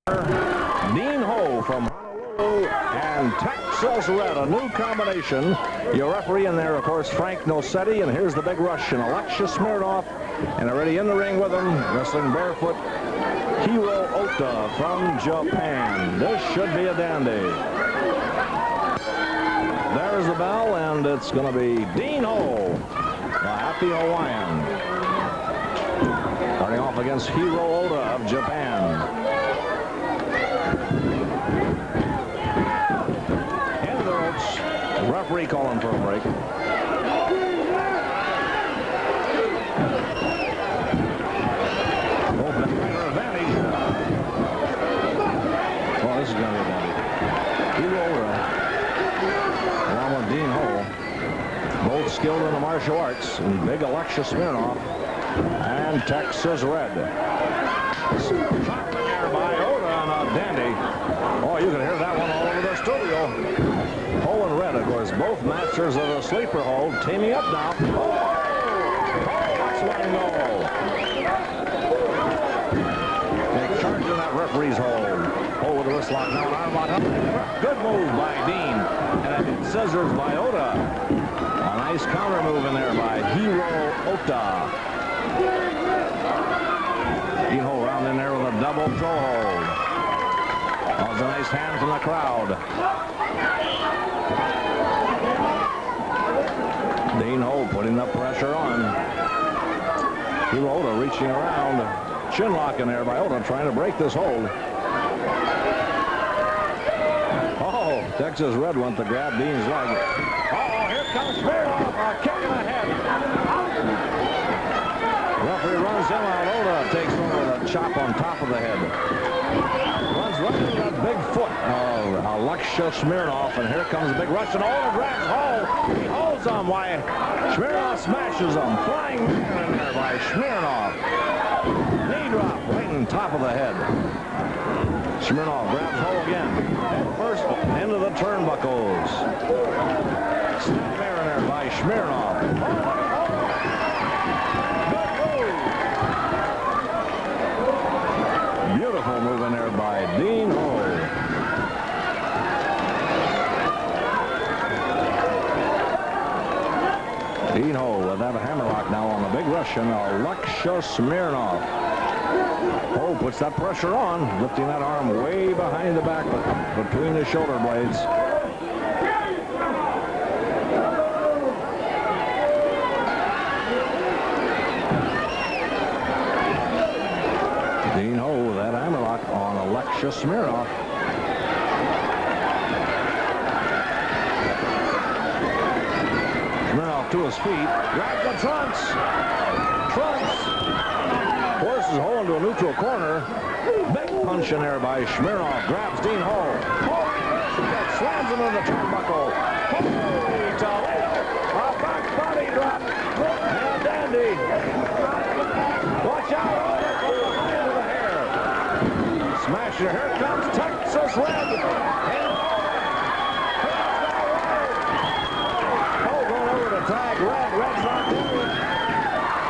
Dean Ho from Honolulu and Texas Red, a new combination. Your referee in there, of course, Frank Nosetti, and here's the big Russian, Alexis Smirnoff, and already in the ring with him, wrestling barefoot, Hiro Ota from Japan. This should be a dandy. There's the bell, and it's going to be Dean Ho, the happy Hawaiian, starting off against Hiro Ota of Japan. Into the ropes. Referee calling for a break. Advantage. Well, this is going to be a advantage. Hiro Ota, along with Dean Ho, both skilled in the martial arts, and big Alexis Smirnoff and Texas Red. Shot in the air by Ota and a dandy. Oh, you can hear that one all over the studio. Ho and Red, of course, both masters of the sleeper hold, teaming up now. Oh, that's one go. They charge in that referee's hold. Ho with the wrist lock now, an arm lock up. Good move by Dean, and a hit scissors by Ota. A nice counter move in there by Hiro Ota. Dean Ho round in there with a double toe hold. That was a nice hand from the crowd. Dean Ho putting the pressure on. Hiro Ota reaching around. Chin lock in there by Ota, trying to break this hold. Oh, Texas Red went to grab Dean's leg. Oh, here comes Smirnoff, a kick in the head. Referee runs him out. Ota takes one with a chop on top of the head. Runs right into that big foot of Alexis Smirnoff, and here comes the big Russian. Ota grabs Ho. He holds him. Why, Smirnoff smashes him. Flying man in there by Smirnoff. Knee drop right on top of the head. Smirnoff grabs Ho again. Head first into the turnbuckles. Snap there in there by Smirnoff. Beautiful move in there by Dean Ho. Dean Ho with that hammerlock now on the big Russian, Alexis Smirnoff. Ho puts that pressure on, lifting that arm way behind the back, between the shoulder blades. Dean Ho with that hammerlock on Alexis Smirnoff. Smirnoff to his feet, grabs the trunks. Forces Ho into a neutral corner. Big punch in there by Smirnoff. Grabs Dean Ho. Slams him in the turnbuckle. Holy Toledo. A back body drop. And a dandy. Watch out. Behind the hair. Smasher. Here comes Texas Red. Ho going over to tag Red. Red's not doing it.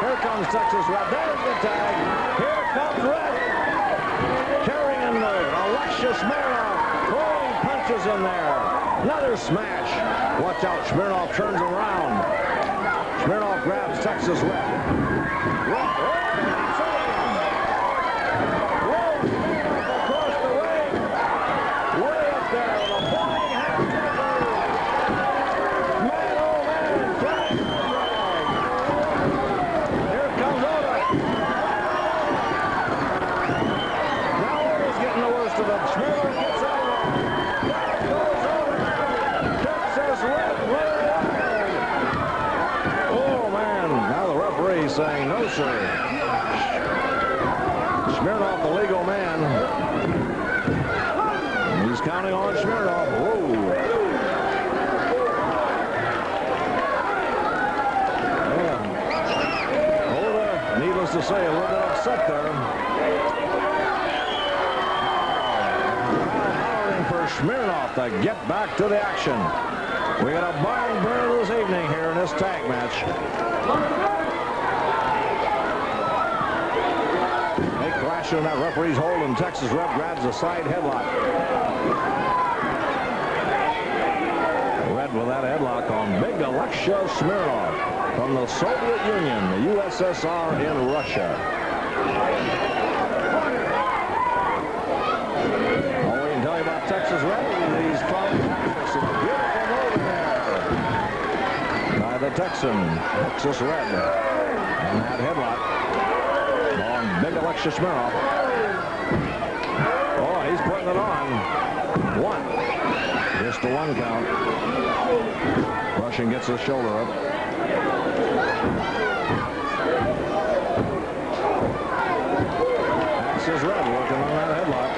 Here comes Texas Red. There's the tag. Here comes Red. Carrying Alexis Smirnoff. Throwing punches in there. Another smash. Watch out. Smirnoff turns around. Smirnoff grabs Texas Red. Red. Across the ring. Way up there with a flying hand. Man, oh man. Flying flag. Here comes Ota. Now Ota's getting the worst of it. Smirnoff gets out of it. There goes Ota. Texas Red. Oh man. Now the referee saying no, sir. Smirnoff, the legal man. He's counting on Smirnoff. Whoa. Yeah. Ota, needless to say, a little bit upset there. Hollering for Smirnoff to get back to the action. We got a barn burner this evening here in this tag match. Smashing that referee's hold, and Texas ref grabs a side headlock. Red with that headlock on big Alexia Smirnoff from the Soviet Union, the USSR in Russia. All we can tell you about Texas Red is he's from Texas. A beautiful move there by the Texan, Texas Red. And that headlock on big Alexia Smirnoff. Oh, he's putting it on. One. Just a one count. Russian gets his shoulder up. Texas Red working on that headlock.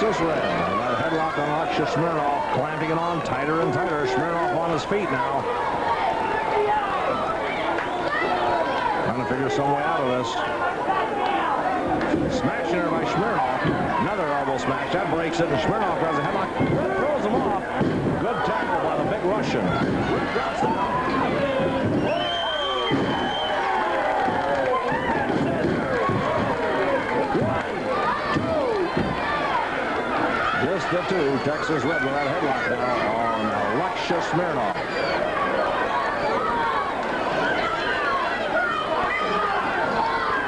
Texas Red. That headlock on Alexia Smirnoff, clamping it on tighter and tighter. Smirnoff on his feet now. Trying to figure some way out of this. Smashing her by Smirnoff. Another elbow smash. That breaks it, and Smirnoff grabs a headlock. Throws him off. Good tackle by the big Russian. Drops down. Just the two. Texas Red with that headlock now on Alexia Smirnoff.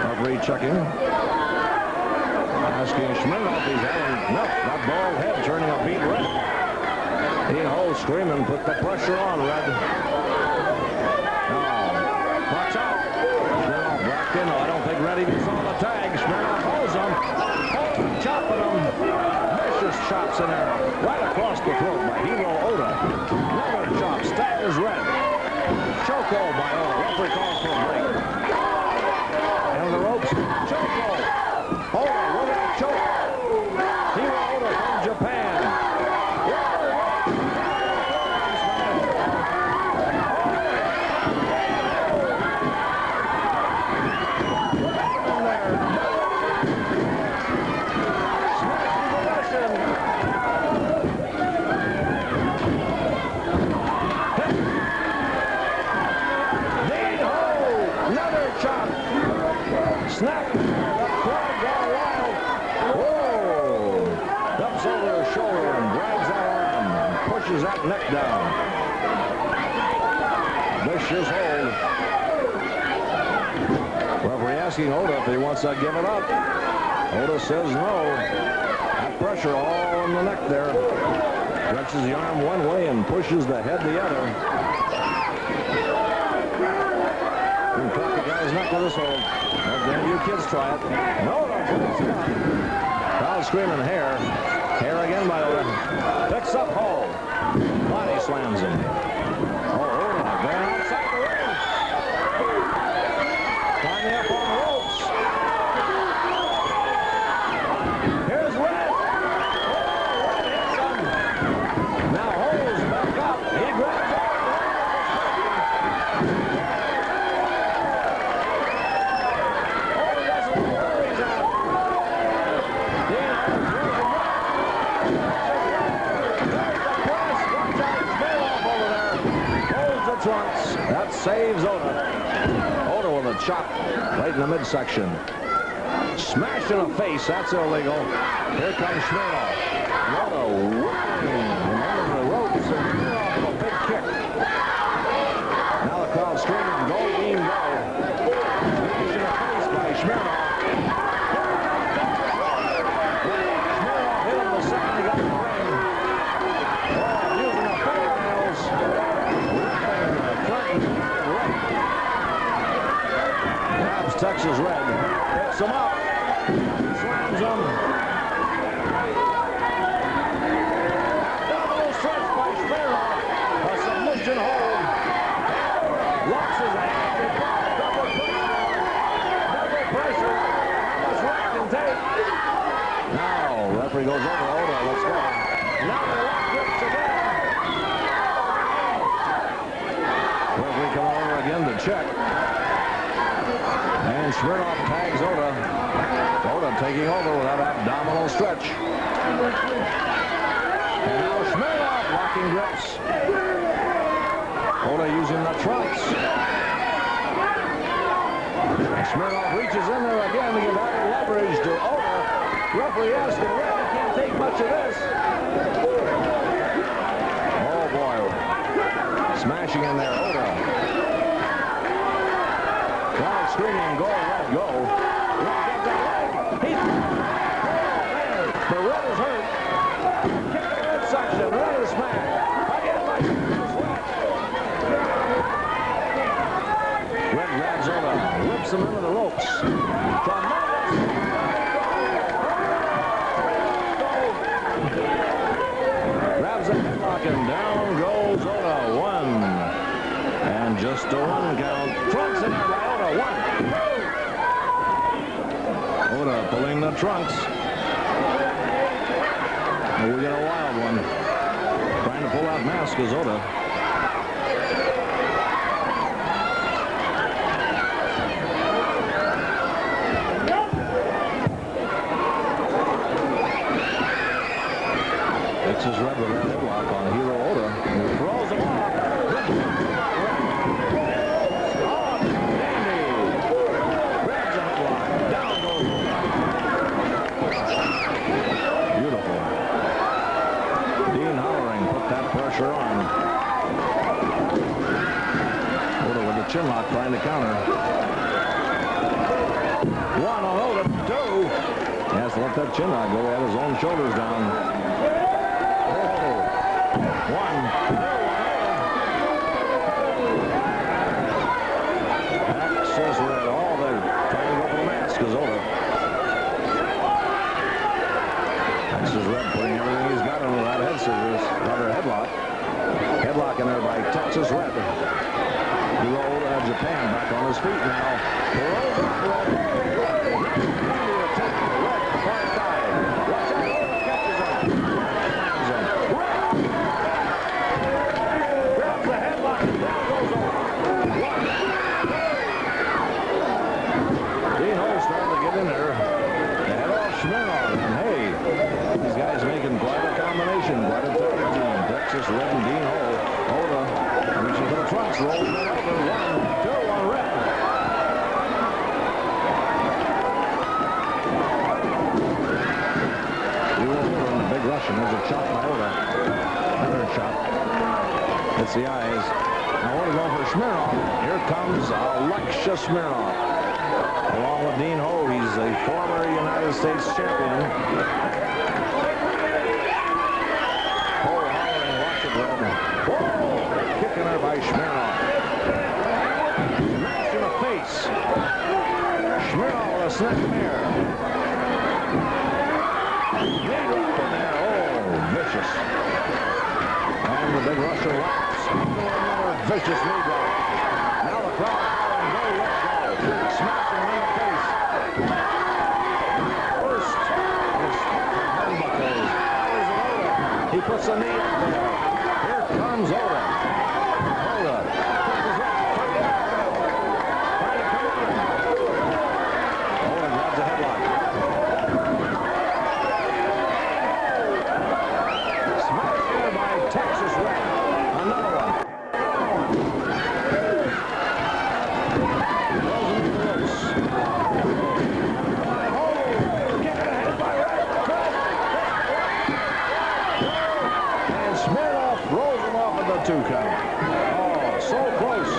Referee checking. Asking Smirnoff if he's having no, that bald head turning a beat red. Ian Ho screaming, put the pressure on, Red. Oh, watch out. Smirnoff back in. I don't think Red even saw the tag. Smirnoff holds him. Chopping him. Vicious chops in there. Right across the throat by Hiro Oda. Another chop. Staggers Red. Chokehold by Oda. Referee calls for a break. The ropes. Chokehold. Oda with a choke. Hiro Oda from Japan. Snap! The crowd got wild. Whoa! Dumps over his shoulder and grabs that arm and pushes that neck down. Vicious hold. Referee asking Oda if he wants to give it up. Oda says no. That pressure all in the neck there. Stretches the arm one way and pushes the head the other. You can crack the guy's neck with this hold. Then you kids try it. No, crowd screaming hair. Hair again by Oda. Picks up hold. Body slams him. Oh, Oda going outside the ring. Climbing up on the ropes. Here's Red. Oh, Red hits him. Now Ho's back up. He grabs it. That saves Oda. Oda with a chop right in the midsection. Smash in the face. That's illegal. Here comes Smirnoff. Oda whipping under the ropes and Smirnoff with a big kick. Now the crowd screaming, go, Dean, go. Smash in the face by Smirnoff. Smirnoff hit him the second he got in the ring. Oh, using the fingernails. Grabs Texas Red, picks him up, slams him. Double stretch by Smirnoff, a submission hold. Locks his hand, double pressure. How much Red can take? Now, referee goes over Oda, let's go. Now the lock grips again. Referee come over again to check. And Smirnoff tags Oda. Oda taking over with that abdominal stretch. And now Smirnoff locking grips. Oda using the trunks. And Smirnoff reaches in there again to give added leverage to Oda. Referee asking Red, he can't take much of this. Oh boy. Smashing in there, Oda. Crowd screaming, go, Red, go. Red gets that leg. He's... Oh, man. The Red is hurt. Kick the midsection. Red is smashed. Again by Sweat. Red grabs Oda. Whips him into the ropes. Grabs a headlock and down goes Oda. One. And just a one count. Trunks in there by Oda. One. Oda pulling the trunks. And we get a wild one. Trying to pull out mask is Oda. His Red with a headlock on Hero Oda. And he throws him off. Oh, dandy. Grabs a headlock. Down goes Oda. Beautiful. Dean hollering. Put that pressure on. Oda with the chin lock trying to counter. One on Oda. Two. He has to let that chin lock go. He had his own shoulders down. One. Axis Red. Oh, they're trying to go for the mask is Oda. Axis Red putting everything he's got into that head scissors. Another headlock. Headlock in there by Texas Red. Hero Oda, Japan back on his feet now. Rolls up Red. Randy attack. Red, far side. Watch out. Oda catches him. Lands him. Grabs the headlock. Down goes Oda. One. Dean Ho starting to get in there. The head off Smirnoff. And hey, these guys making quite a combination. Quite a tag team. Texas Red and Dean Ho. Oda reaching for the trunks. Rolls it over. 1, 2 on Red. Big Russian. There's a chop by Oda. Another chop. Hits the eyes. Now Oda going for Smirnoff. Here comes Aug-Sept Smirnoff. Along with Dean Ho, he's a former United States champion. Ho hollering, watch it, Red. Whoa! Kicking her by Smirnoff. Smash in the face. Smirnoff with a snap mare. Vicious. And the Big Russian laughs. Another vicious knee drop. Now the crowd hollering, go, let's go. Smashing him in the face. First, his turnbuckles. He puts a knee up there. Here comes Oda. Oda. Trying to come in. Oda grabs a headlock. Texas Red. Another one. Rolls into the ropes. Oh, kicking ahead by Red. And Smirnoff rolls him off at the 2 count. Oh, so close.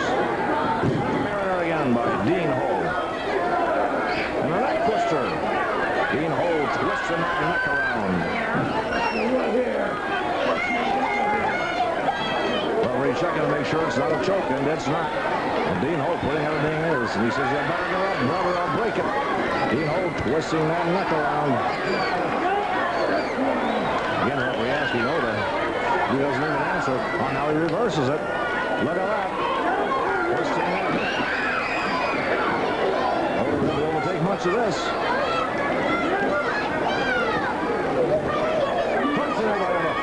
Mariner again by Dean Ho. And a neck twister. Dean Ho twisting that neck around. Checking to make sure it's not a choke, and it's not. And Dean Ho putting everything in his. And he says, you better get up, brother, I'll break it. Dean Ho twisting that neck around. Again, referee asking Oda. He doesn't even answer. Oh, now he reverses it. Look at that. Twisting that neck. Oda won't be able to take much of this. Punching it by Oda.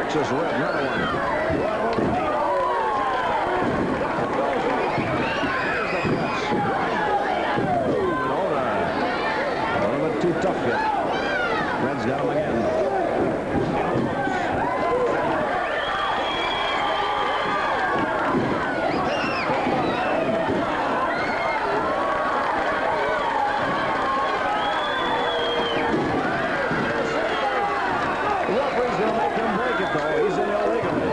Texas Red, another one. A little bit too tough yet. Red's got him again. He's in illegally.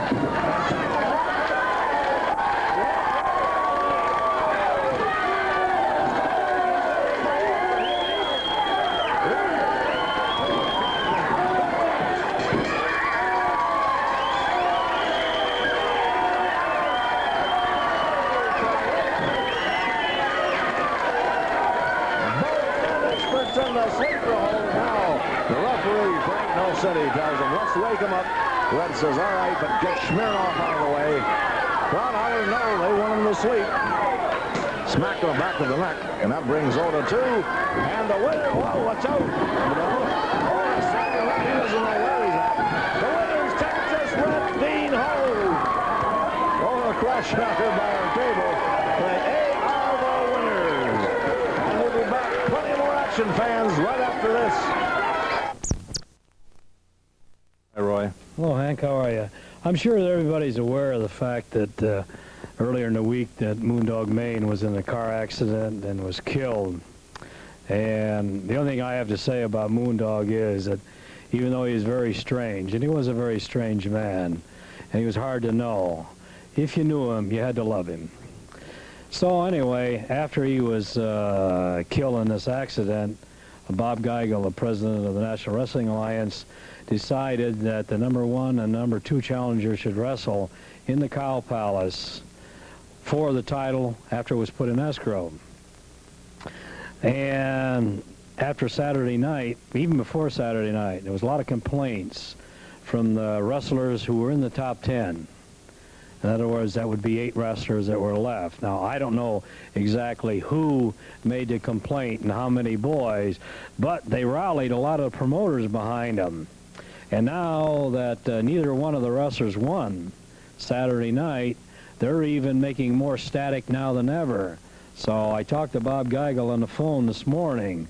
Experts in the sleeper hold now. The referee, Frank Nolsetti, tells him, let's wake him up. Red says, all right, but get Smirnoff out of the way. Well, I don't know. They want him to sleep. Smack to the back of the neck, and that brings Oda two. And the winner, whoa, watch out. Oda second, he doesn't know where he's at. The winner's Texas Red Dean Ho. Oda crushed out here by our table. They are the winners. And we'll be back. Plenty more action, fans, right after this. Hi, Roy. Hello, Hank. How are you? I'm sure that everybody's aware of the fact that earlier in the week that Moondog Maine was in a car accident and was killed. And the only thing I have to say about Moondog is that even though he is very strange, and he was a very strange man, and he was hard to know, if you knew him, you had to love him. So anyway, after he was killed in this accident, Bob Geigel, the president of the National Wrestling Alliance, decided that the #1 and #2 challenger should wrestle in the Cow Palace for the title after it was put in escrow. And after Saturday night, even before Saturday night, there was a lot of complaints from the wrestlers who were in the top 10. In other words, that would be 8 wrestlers that were left. Now, I don't know exactly who made the complaint and how many boys, but they rallied a lot of promoters behind them. And now that neither one of the wrestlers won Saturday night, they're even making more static now than ever. So I talked to Bob Geigel on the phone this morning,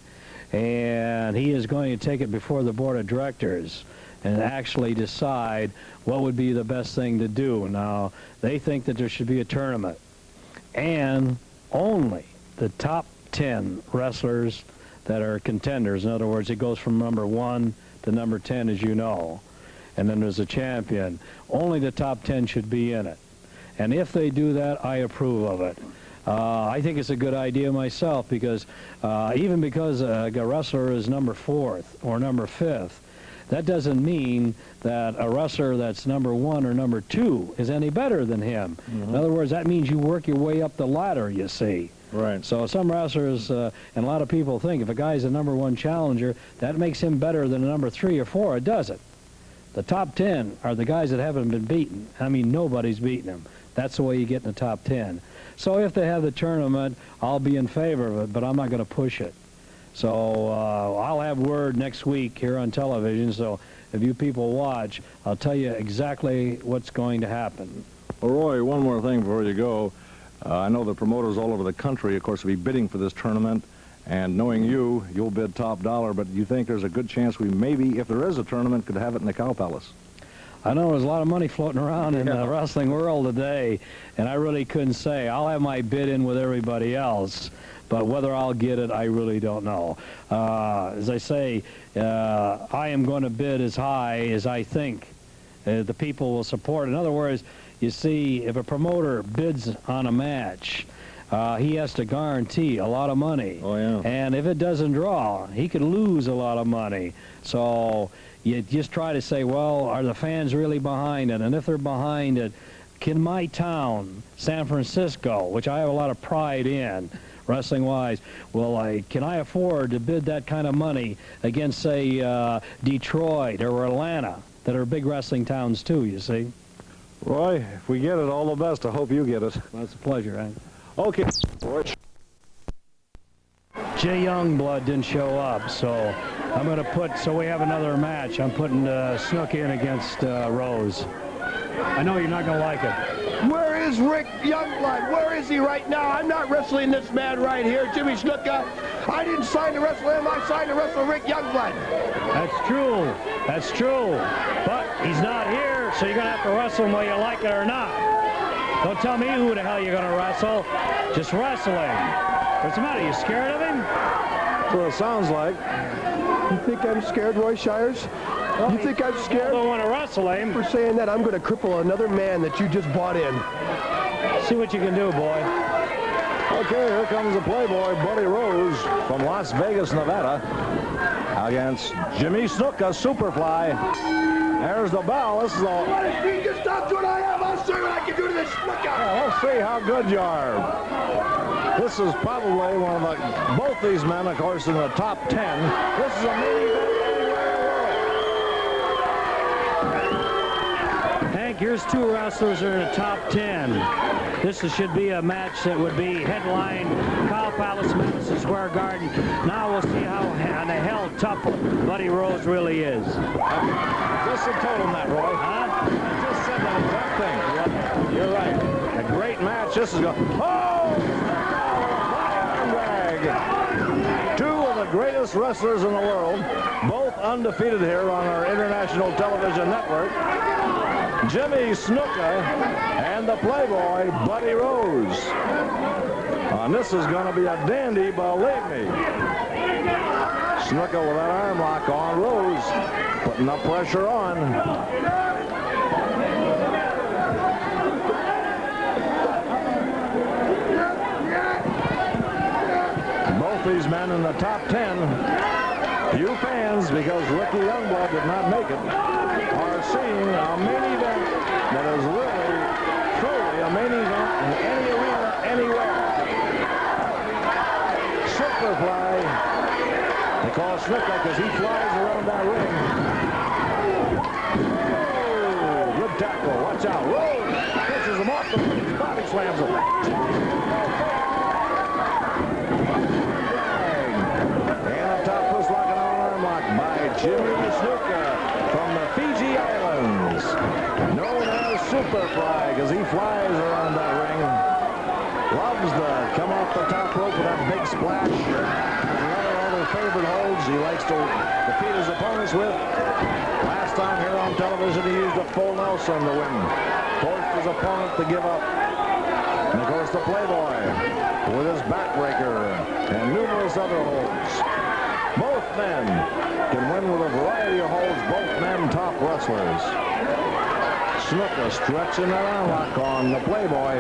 and he is going to take it before the board of directors and actually decide what would be the best thing to do. Now, they think that there should be a tournament, and only the top 10 wrestlers that are contenders. In other words, it goes from #1 to #10, as you know, and then there's a champion. Only the top 10 should be in it. And if they do that, I approve of it. I think it's a good idea myself, because even because a wrestler is #4 or #5, that doesn't mean that a wrestler that's #1 or #2 is any better than him. In other words, that means you work your way up the ladder, you see. Right. So some wrestlers, and a lot of people think if a guy's a #1 challenger, that makes him better than a #3 or 4. It doesn't. The top 10 are the guys that haven't been beaten. I mean, nobody's beaten them. That's the way you get in the top 10. So if they have the tournament, I'll be in favor of it, but I'm not going to push it. So I'll have word next week here on television, so if you people watch, I'll tell you exactly what's going to happen. Well, Roy, one more thing before you go. I know the promoters all over the country, of course, will be bidding for this tournament, and knowing you, you'll bid top dollar, but you think there's a good chance we maybe, if there is a tournament, could have it in the Cow Palace? I know there's a lot of money floating around in the wrestling world today, and I really couldn't say. I'll have my bid in with everybody else, but whether I'll get it, I really don't know. As I say, I am going to bid as high as I think the people will support. In other words, you see, if a promoter bids on a match, he has to guarantee a lot of money. Oh, yeah. And if it doesn't draw, he could lose a lot of money. So you just try to say, well, are the fans really behind it? And if they're behind it, can my town, San Francisco, which I have a lot of pride in, wrestling-wise, can I afford to bid that kind of money against, say, Detroit or Atlanta, that are big wrestling towns too, you see? Roy, if we get it, all the best. I hope you get it. Well, it's a pleasure, Hank. Okay. Jay Youngblood didn't show up, so I'm going to put, so we have another match. I'm putting Snook in against Rose. I know you're not going to like it. Where is Rick Youngblood? Where is he right now? I'm not wrestling this man right here, Jimmy Snuka. I didn't sign to wrestle him. I signed to wrestle Rick Youngblood. That's true. That's true. But he's not here, so you're going to have to wrestle him whether you like it or not. Don't tell me who the hell you're going to wrestle. Just wrestle him. What's the matter? You scared of him? That's what it sounds like. You think I'm scared, Roy Shires? Well, you think I'm scared? I don't want to wrestle him. For saying that, I'm going to cripple another man that you just bought in. See what you can do, boy. Okay, here comes the Playboy, Buddy Rose, from Las Vegas, Nevada, against Jimmy Snuka, Superfly. There's the bell. This is all. What if you just stop doing what I have? I'll show you what I can do to this Snuka. Yeah, let's see how good you are. This is probably one of the, both these men, of course, in the top 10. This is a main event anywhere in the world. Hank, here's two wrestlers that are in the top 10. This should be a match that would be headlined Cow Palace, Madison Square Garden. Now we'll see how in the hell tough Buddy Rose really is. Just a total net, Roy. Huh? I just said that exact thing. You're right. A great match. This is going. Oh! Drag. Two of the greatest wrestlers in the world, both undefeated here on our international television network. Jimmy Snuka and the Playboy, Buddy Rose. And this is going to be a dandy, believe me. Snuka with that arm lock on. Rose putting the pressure on. Both these men in the top 10. Few fans, because Ricky Youngblood did not make it, are seeing a main event that is really, truly a main event in any arena, anywhere. Superfly. They call Snuka because he flies around that ring. Oh, good tackle. Watch out. Whoa! Pushes him off the ring. Body slams him. And a top twist locking on arm lock by Jimmy Snuka from the Fiji Islands. Known as Superfly because he flies around that ring. Loves to come off the top rope with that big splash. Another favorite holds he likes to defeat his opponents with. Last time here on television, he used a full Nelson to win. Forced his opponent to give up. And of course, the Playboy with his backbreaker and numerous other holds. Both men can win with a variety of holds. Both men top wrestlers. Snuka stretching that arm lock on the Playboy.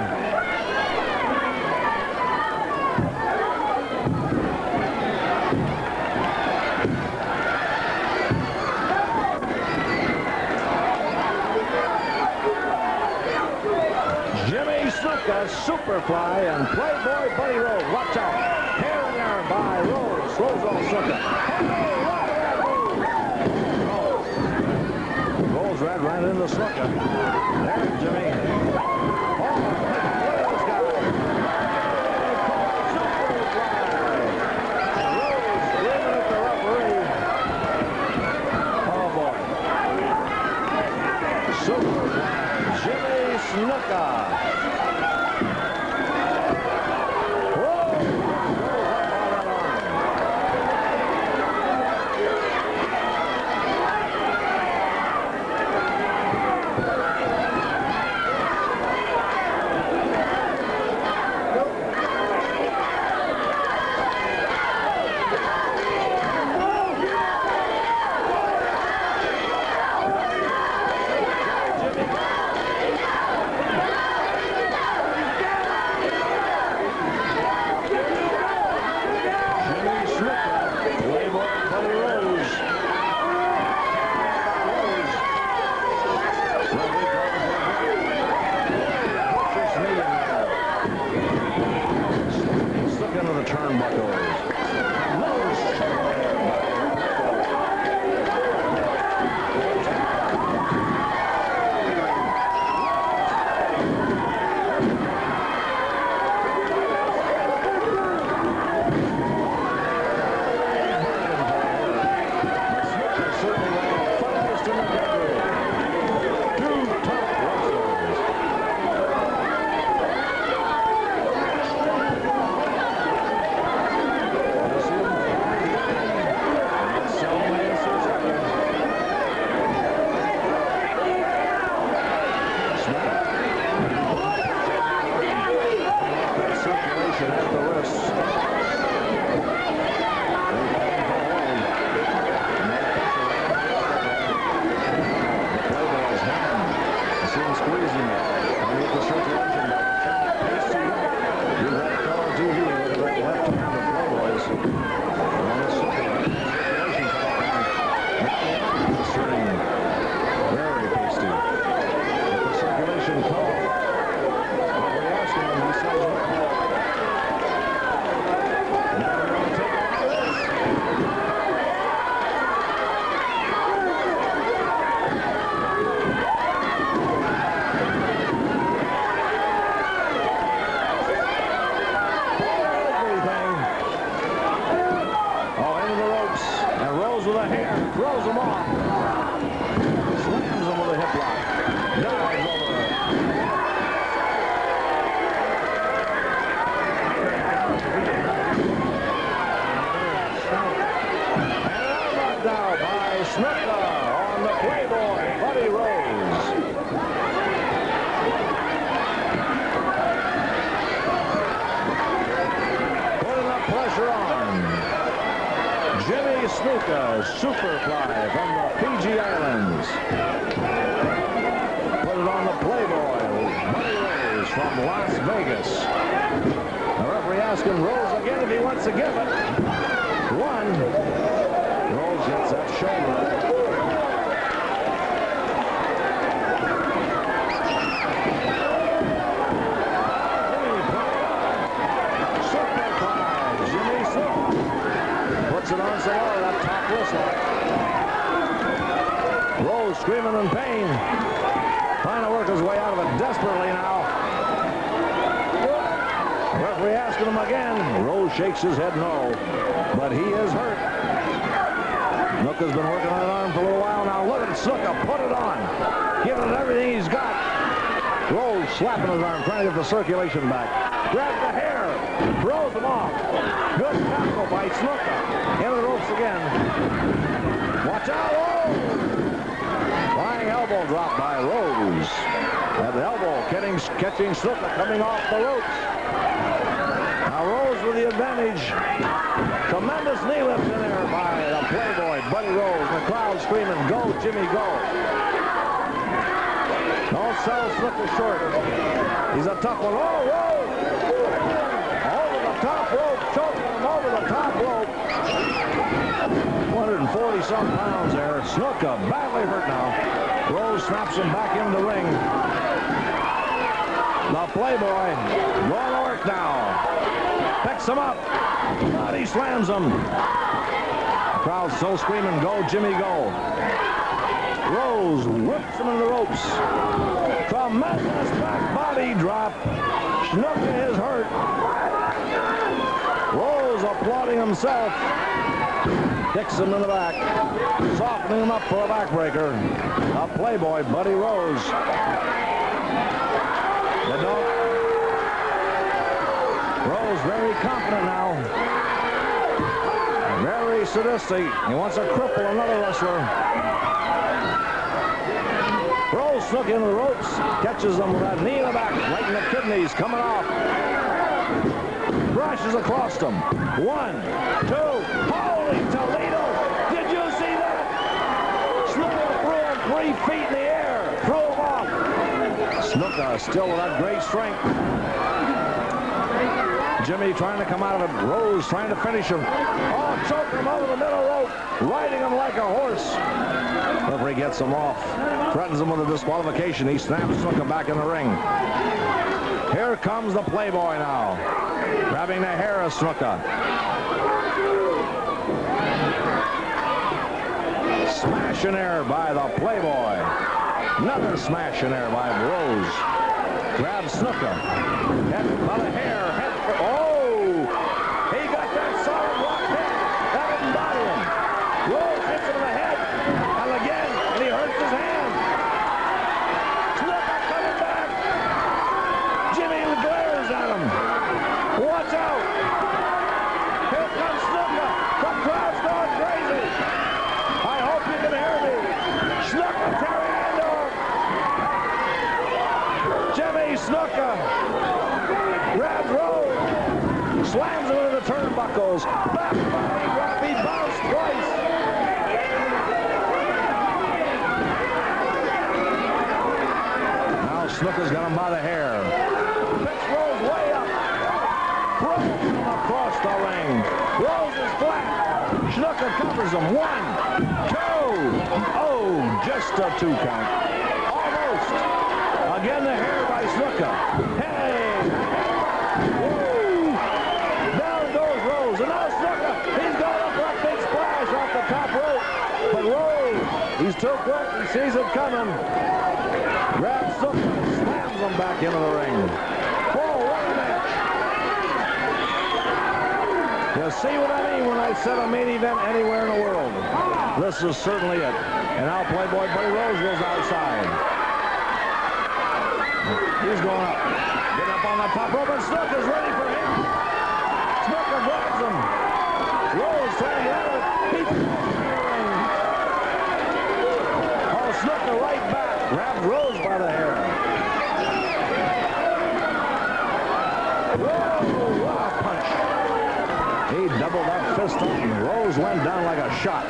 Jimmy Snuka, Superfly, and Playboy Buddy Rose. Watch out. Hair in there by Rose. Rose on Snuka. Rolls right into Snuka. There's Jimmy. Oh, look at this guy. Rose leaving at the referee. Oh, boy. Superfly. Jimmy Snuka. throws him off. Slams him with a hip lock. Dives over. Now by Snuka on the Playboy, Buddy Rose. Putting the pressure on. Jimmy Snuka, Superfly from the Fiji Islands. Put it on the Playboy, Buddy Rose from Las Vegas. The referee asking Rose again if he wants to give it. One. Rose gets that shoulder. Jimmy Snuka puts it on Salah, that top whistle. Rose screaming in pain. Trying to work his way out of it desperately now. Referee asking him again. Rose shakes his head no, but he is hurt. Snuka's been working on that arm for a little while now. Look at Snuka, put it on. Giving it everything he's got. Rose slapping his arm, trying to get the circulation back. Grabs the hair, throws him off. Good tackle by Snuka. Into the ropes again. Watch out, Rose! Flying elbow drop by Rose. At the elbow, catching Snuka coming off the ropes. Now Rose with the advantage. Tremendous knee lift in there by the Playboy, Buddy Rose. The crowd screaming, go, Jimmy, go. Don't sell Snuka short. He's a tough one. Oh, Rose! Over the top rope, choking him over the top rope. 140-some pounds there. Snuka badly hurt now. Rose snaps him back into the ring. The Playboy going to work now. Picks him up. Body slams him. Crowd still screaming, go, Jimmy, go. Rose whips him into the ropes. Tremendous back body drop. Snuka is hurt. Rose applauding himself. Kicks him in the back. Softening him up for a backbreaker. A Playboy, Buddy Rose. The dog. Rose very confident now. Very sadistic. He wants to cripple another wrestler. Rose snuck into the ropes. Catches him with that knee in the back. Right in the kidneys. Coming off. Brushes across them. 1, 2. Holy Toledo! Did you see that? Snuka threw him 3 feet in the air. Threw him off. Snuka still with that great strength. Jimmy trying to come out of it. Rose trying to finish him. Oh, choke him over the middle rope. Riding him like a horse. Referee gets him off. Threatens him with a disqualification. He snaps Snuka back in the ring. Here comes the Playboy now. Grabbing the hair of Snuka. Smash in air by the Playboy. Another smash in air by Rose. Grabs Snuka. Head by the hair. Head for, oh! He got that solid rock head. That didn't bother him. Rose hits him in the head. And again, and he hurts his hand. Snuka coming back. Jimmy glares at him. Watch out. Here comes Snuka. The crowd's going crazy. I hope you can hear me. Snuka tearing into him. Jimmy Snuka grabs Rose, slams him into the turnbuckles. Back body drop. He bounced twice. Now Snuka's got him by the hair. Picks Rose way up. Throws him across the ring. Rose is flat. Snuka covers him. 1, 2. Oh, just a 2 count. Almost. Again, the hair by Snuka. Hey! Woo! Down goes Rose. And now Snuka, he's going up for a big splash off the top rope. But Rose, he's too quick. He sees it coming. Grabs Snuka, slams him back into the ring. Oh, what a match. You see what I mean when I said a main event anywhere in the world? This is certainly it. And now Playboy Buddy Rose goes outside. He's going up. Getting up on the top rope, and Snooker's ready for him. Snooker grabs him. Rose trying to get out of it. He's in the ring. Oh, Snooker right back. Grabs Rose by the hair. Whoa, what a punch. He doubled that fist up, and Rose went down like a shot.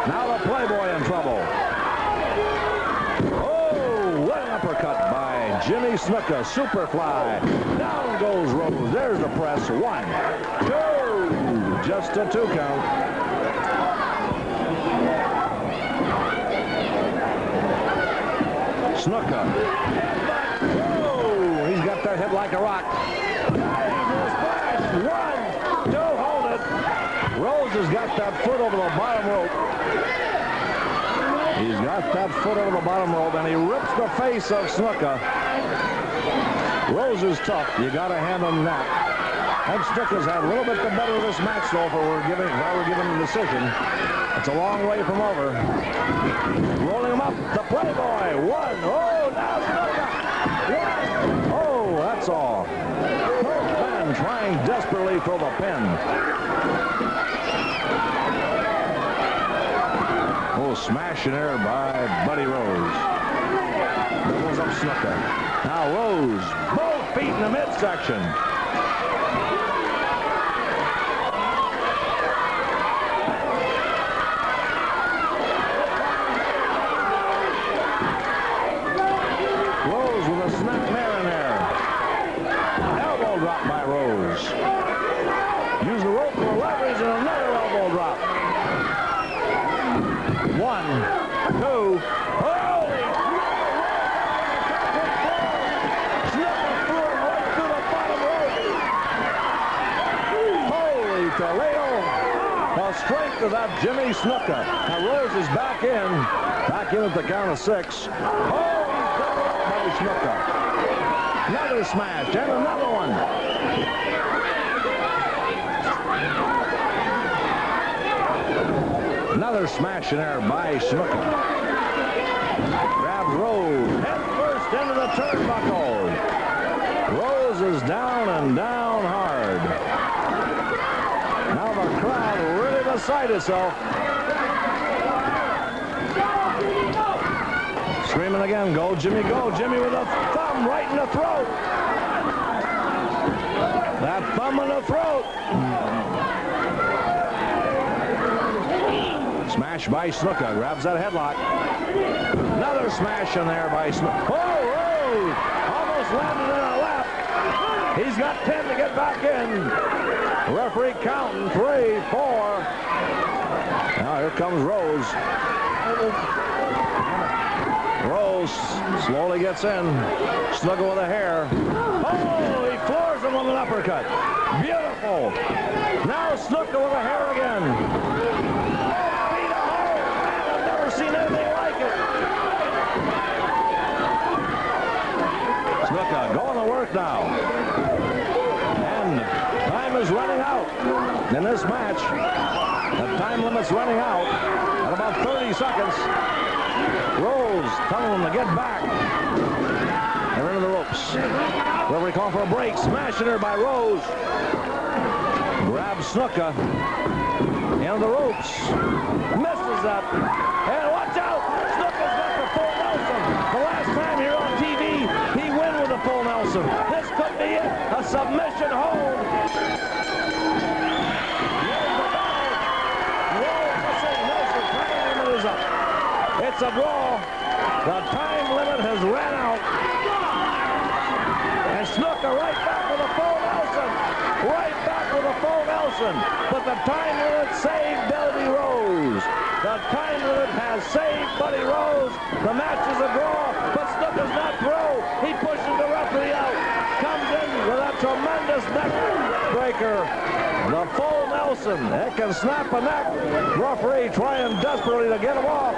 Now the Playboy in trouble. Oh, what an uppercut by Jimmy Snuka. Superfly. Down goes Rose. There's the press. 1, 2. Just a 2 count. Snuka. Oh, he's got that head like a rock. Splash. 1, 2. Hold it. Rose has got that foot over the bottom rope. He's got that foot over the bottom rope, and he rips the face of Snuka. Rose is tough. You got to hand him that. And Snuka's had a little bit the better of this match, though, if I were given the decision. It's a long way from over. Rolling him up. The Playboy. 1. Oh, now Snuka. 1. Oh, that's all. Both men trying desperately for the pin. Oh, smash and error by Buddy Rose. Doubles up Snuka. Now Rose, both feet in the midsection. Rose with a snapmare in there. Elbow drop by Rose. Use the rope for leverage and another elbow drop. 1, 2. Holy! Snuka threw him right to the bottom rope. Holy Toledo! The strength of that Jimmy Snuka. Now Rose is back in at the count of 6. Oh, he's doubled up by Snuka. Another smash and another one. Another smash in there by Snuka. Grabs Rose head first into the turnbuckle. Rose is down and down hard. Now the crowd really beside itself. Screaming again, go Jimmy, go Jimmy, with a thumb right in the throat. That thumb in the throat. Smash by Snuka, grabs that headlock. Another smash in there by Snuka. Oh, Rose! Almost landed in a left. He's got 10 to get back in. The referee counting 3, 4. Now here comes Rose. Rose slowly gets in. Snuka with a hair. Oh, he floors him with an uppercut. Beautiful. Now Snuka with a hair again. Seen anything like it. Snuka going to work now. And time is running out in this match. The time limit's running out at about 30 seconds. Rose telling them to get back. They're into the ropes. Referee calling for a break. Smashing her by Rose. Grabs Snuka. Into the ropes. Misses that. And watch out! Snuka's got the full Nelson. The last time here on TV, he won with a full Nelson. This could be it. A submission hold. Is up. It's a draw. The time limit has ran out. And Snuka right back with a full Nelson. Right back with a full Nelson. But the time limit saved Buddy Rose. The time limit has saved Buddy Rose. The match is a draw, but Snuka's not through. He pushes the referee out. Comes in with a tremendous neck breaker. The full Nelson. It can snap a neck. Referee trying desperately to get him off.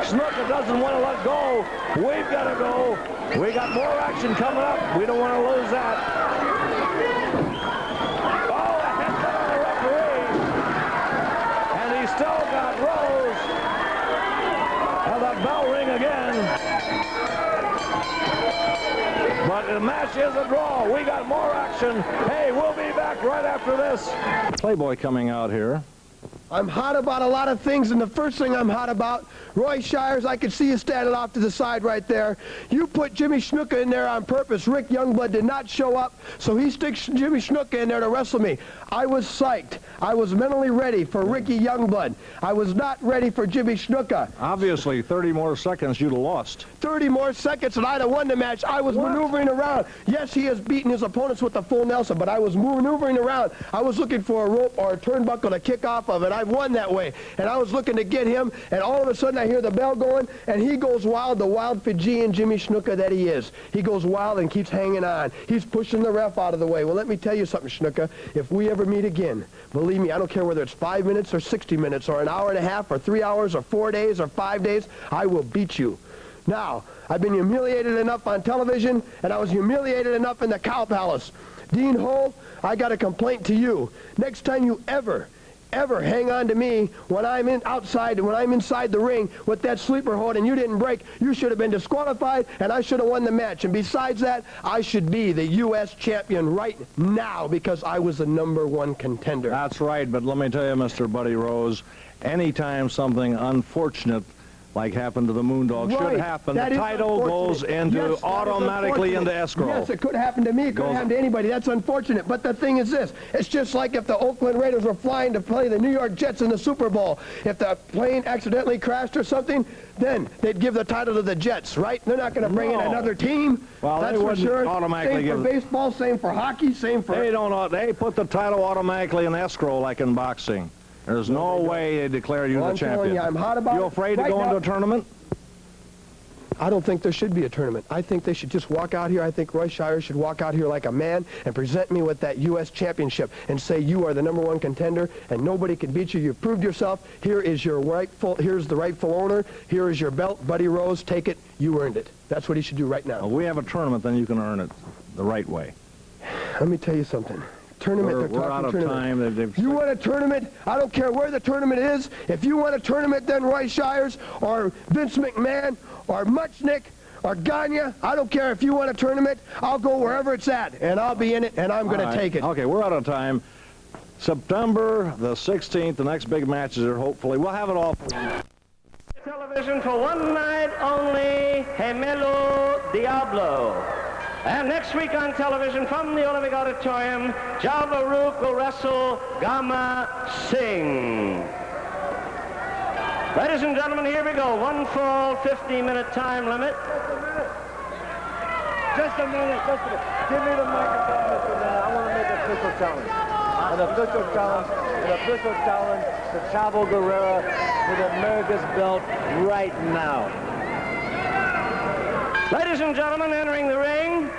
Snuka doesn't want to let go. We've got to go. We got more action coming up. We don't want to lose that. Oh, a head the match is a draw. We got more action. Hey, we'll be back right after this. Playboy coming out here. I'm hot about a lot of things, and the first thing I'm hot about, Roy Shires, I can see you standing off to the side right there. You put Jimmy Snuka in there on purpose. Rick Youngblood did not show up, so he sticks Jimmy Snuka in there to wrestle me. I was psyched. I was mentally ready for Ricky Youngblood. I was not ready for Jimmy Snuka. Obviously, 30 more seconds, you'd have lost. 30 more seconds and I'd have won the match. I was maneuvering around. Yes, he has beaten his opponents with the full Nelson, but I was maneuvering around. I was looking for a rope or a turnbuckle to kick off of, and I've won that way. And I was looking to get him, and all of a sudden I hear the bell going, and he goes wild, the wild Fijian Jimmy Snuka that he is. He goes wild and keeps hanging on. He's pushing the ref out of the way. Well, let me tell you something, Snuka. If we ever meet again, believe me, I don't care whether it's 5 minutes or 60 minutes or an hour and a half or 3 hours or 4 days or 5 days, I will beat you. Now, I've been humiliated enough on television, and I was humiliated enough in the Cow Palace. Dean Hull, I got a complaint to you. Next time you ever hang on to me when I'm inside the ring with that sleeper hold and you didn't break, you should have been disqualified, and I should have won the match. And besides that, I should be the U.S. champion right now because I was the #1 contender. That's right, but let me tell you, Mr. Buddy Rose, anytime something unfortunate like happened to the Moondog should happen, the title goes into automatically into escrow. Yes, it could happen to me. It could happen to anybody. That's unfortunate. But the thing is this. It's just like if the Oakland Raiders were flying to play the New York Jets in the Super Bowl. If the plane accidentally crashed or something, then they'd give the title to the Jets, right? They're not going to bring in another team. Well, that's for sure. Same for baseball, same for hockey, same for... They put the title automatically in escrow like in boxing. There's no way they declare you the champion. You, I'm hot about you afraid to go into a tournament? I don't think there should be a tournament. I think they should just walk out here. I think Roy Shires should walk out here like a man and present me with that U.S. championship and say you are the #1 contender and nobody can beat you. You've proved yourself. Here's the rightful owner. Here is your belt. Buddy Rose, take it. You earned it. That's what he should do right now. Well, we have a tournament, then you can earn it the right way. Let me tell you something. Tournament, we're out of time. You want a tournament? I don't care where the tournament is. If you want a tournament, then Roy Shires or Vince McMahon or Muchnick or Gagne, I don't care. If you want a tournament, I'll go wherever it's at, and I'll be in it, and I'm going to take it. Okay, we're out of time. September the 16th, the next big matches are hopefully. We'll have it all for you. Television for one night only, Gemelo Diablo. And next week on television from the Olympic Auditorium, Java Rook will wrestle Gama Singh. Ladies and gentlemen, here we go. One fall, 50-minute time limit. Just a minute. Give me the microphone, Mr. Man. I want to make an official challenge. An official challenge to Chavo Guerrero for the America's belt right now. Ladies and gentlemen, entering the ring,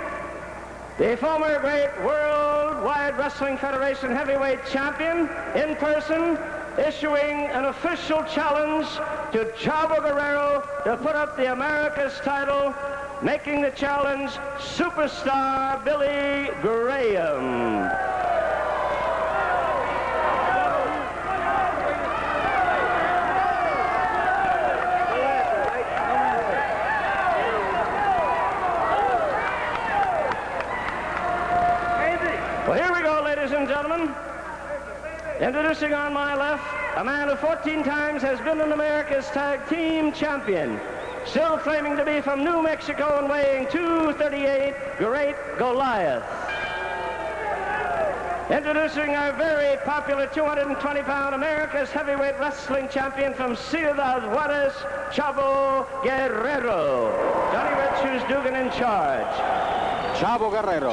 the former great Worldwide Wrestling Federation heavyweight champion in person, issuing an official challenge to Chavo Guerrero to put up the America's title, making the challenge Superstar Billy Graham. Well, here we go, ladies and gentlemen. Introducing on my left, a man who 14 times has been an America's Tag Team Champion. Still claiming to be from New Mexico and weighing 238, Great Goliath. Introducing our very popular 220-pound America's Heavyweight Wrestling Champion from Ciudad Juarez, Chavo Guerrero. Johnny Red Shoes Dugan in charge. Chavo Guerrero,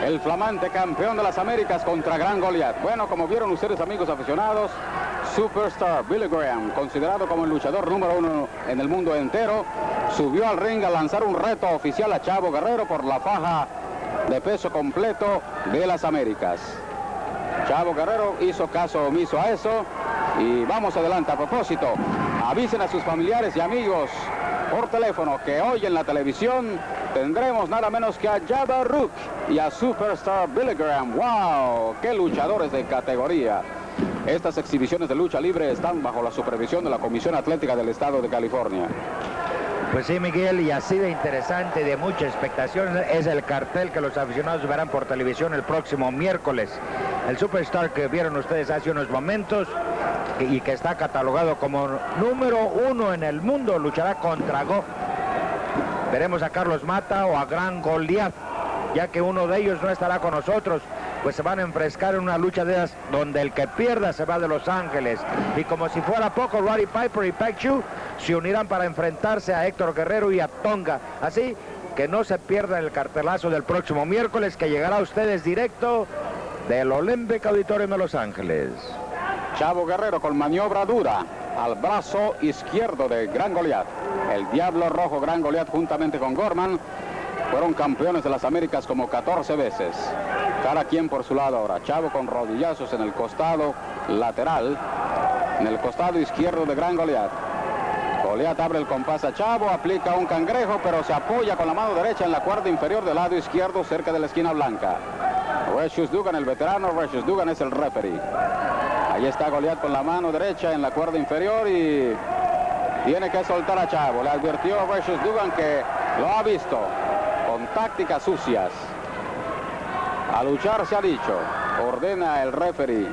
el flamante campeón de las Américas contra Gran Goliath. Bueno, como vieron ustedes, amigos aficionados, Superstar Billy Graham, considerado como el luchador #1 en el mundo entero, subió al ring a lanzar un reto oficial a Chavo Guerrero por la faja de peso completo de las Américas. Chavo Guerrero hizo caso omiso a eso y vamos adelante. A propósito, avisen a sus familiares y amigos por teléfono que hoy en la televisión tendremos nada menos que a Java Rook y a Superstar Billy Graham. ¡Wow! ¡Qué luchadores de categoría! Estas exhibiciones de lucha libre están bajo la supervisión de la Comisión Atlética del Estado de California. Pues sí, Miguel, y así de interesante y de mucha expectación es el cartel que los aficionados verán por televisión el próximo miércoles. El Superstar que vieron ustedes hace unos momentos y que está catalogado como número 1 en el mundo, luchará contra Go. Veremos a Carlos Mata o a Gran Goliat, ya que uno de ellos no estará con nosotros, pues se van a enfrescar en una lucha de esas donde el que pierda se va de Los Ángeles. Y como si fuera poco, Roddy Piper y Pac Chu se unirán para enfrentarse a Héctor Guerrero y a Tonga. Así que no se pierdan el cartelazo del próximo miércoles, que llegará a ustedes directo del Olympic Auditorium de Los Ángeles. Chavo Guerrero con maniobra dura al brazo izquierdo de Gran Goliat. El Diablo Rojo Gran Goliat juntamente con Gorman fueron campeones de las Américas como 14 veces. Cada quien por su lado ahora. Chavo con rodillazos en el costado lateral, en el costado izquierdo de Gran Goliat. Goliat abre el compás a Chavo, aplica un cangrejo, pero se apoya con la mano derecha en la cuerda inferior del lado izquierdo, cerca de la esquina blanca. Recius Dugan, el veterano. Recius Dugan es el referee. Ahí está Goliat con la mano derecha en la cuerda inferior y tiene que soltar a Chavo. Le advirtió a Recius Dugan que lo ha visto con tácticas sucias. A luchar se ha dicho. Ordena el referee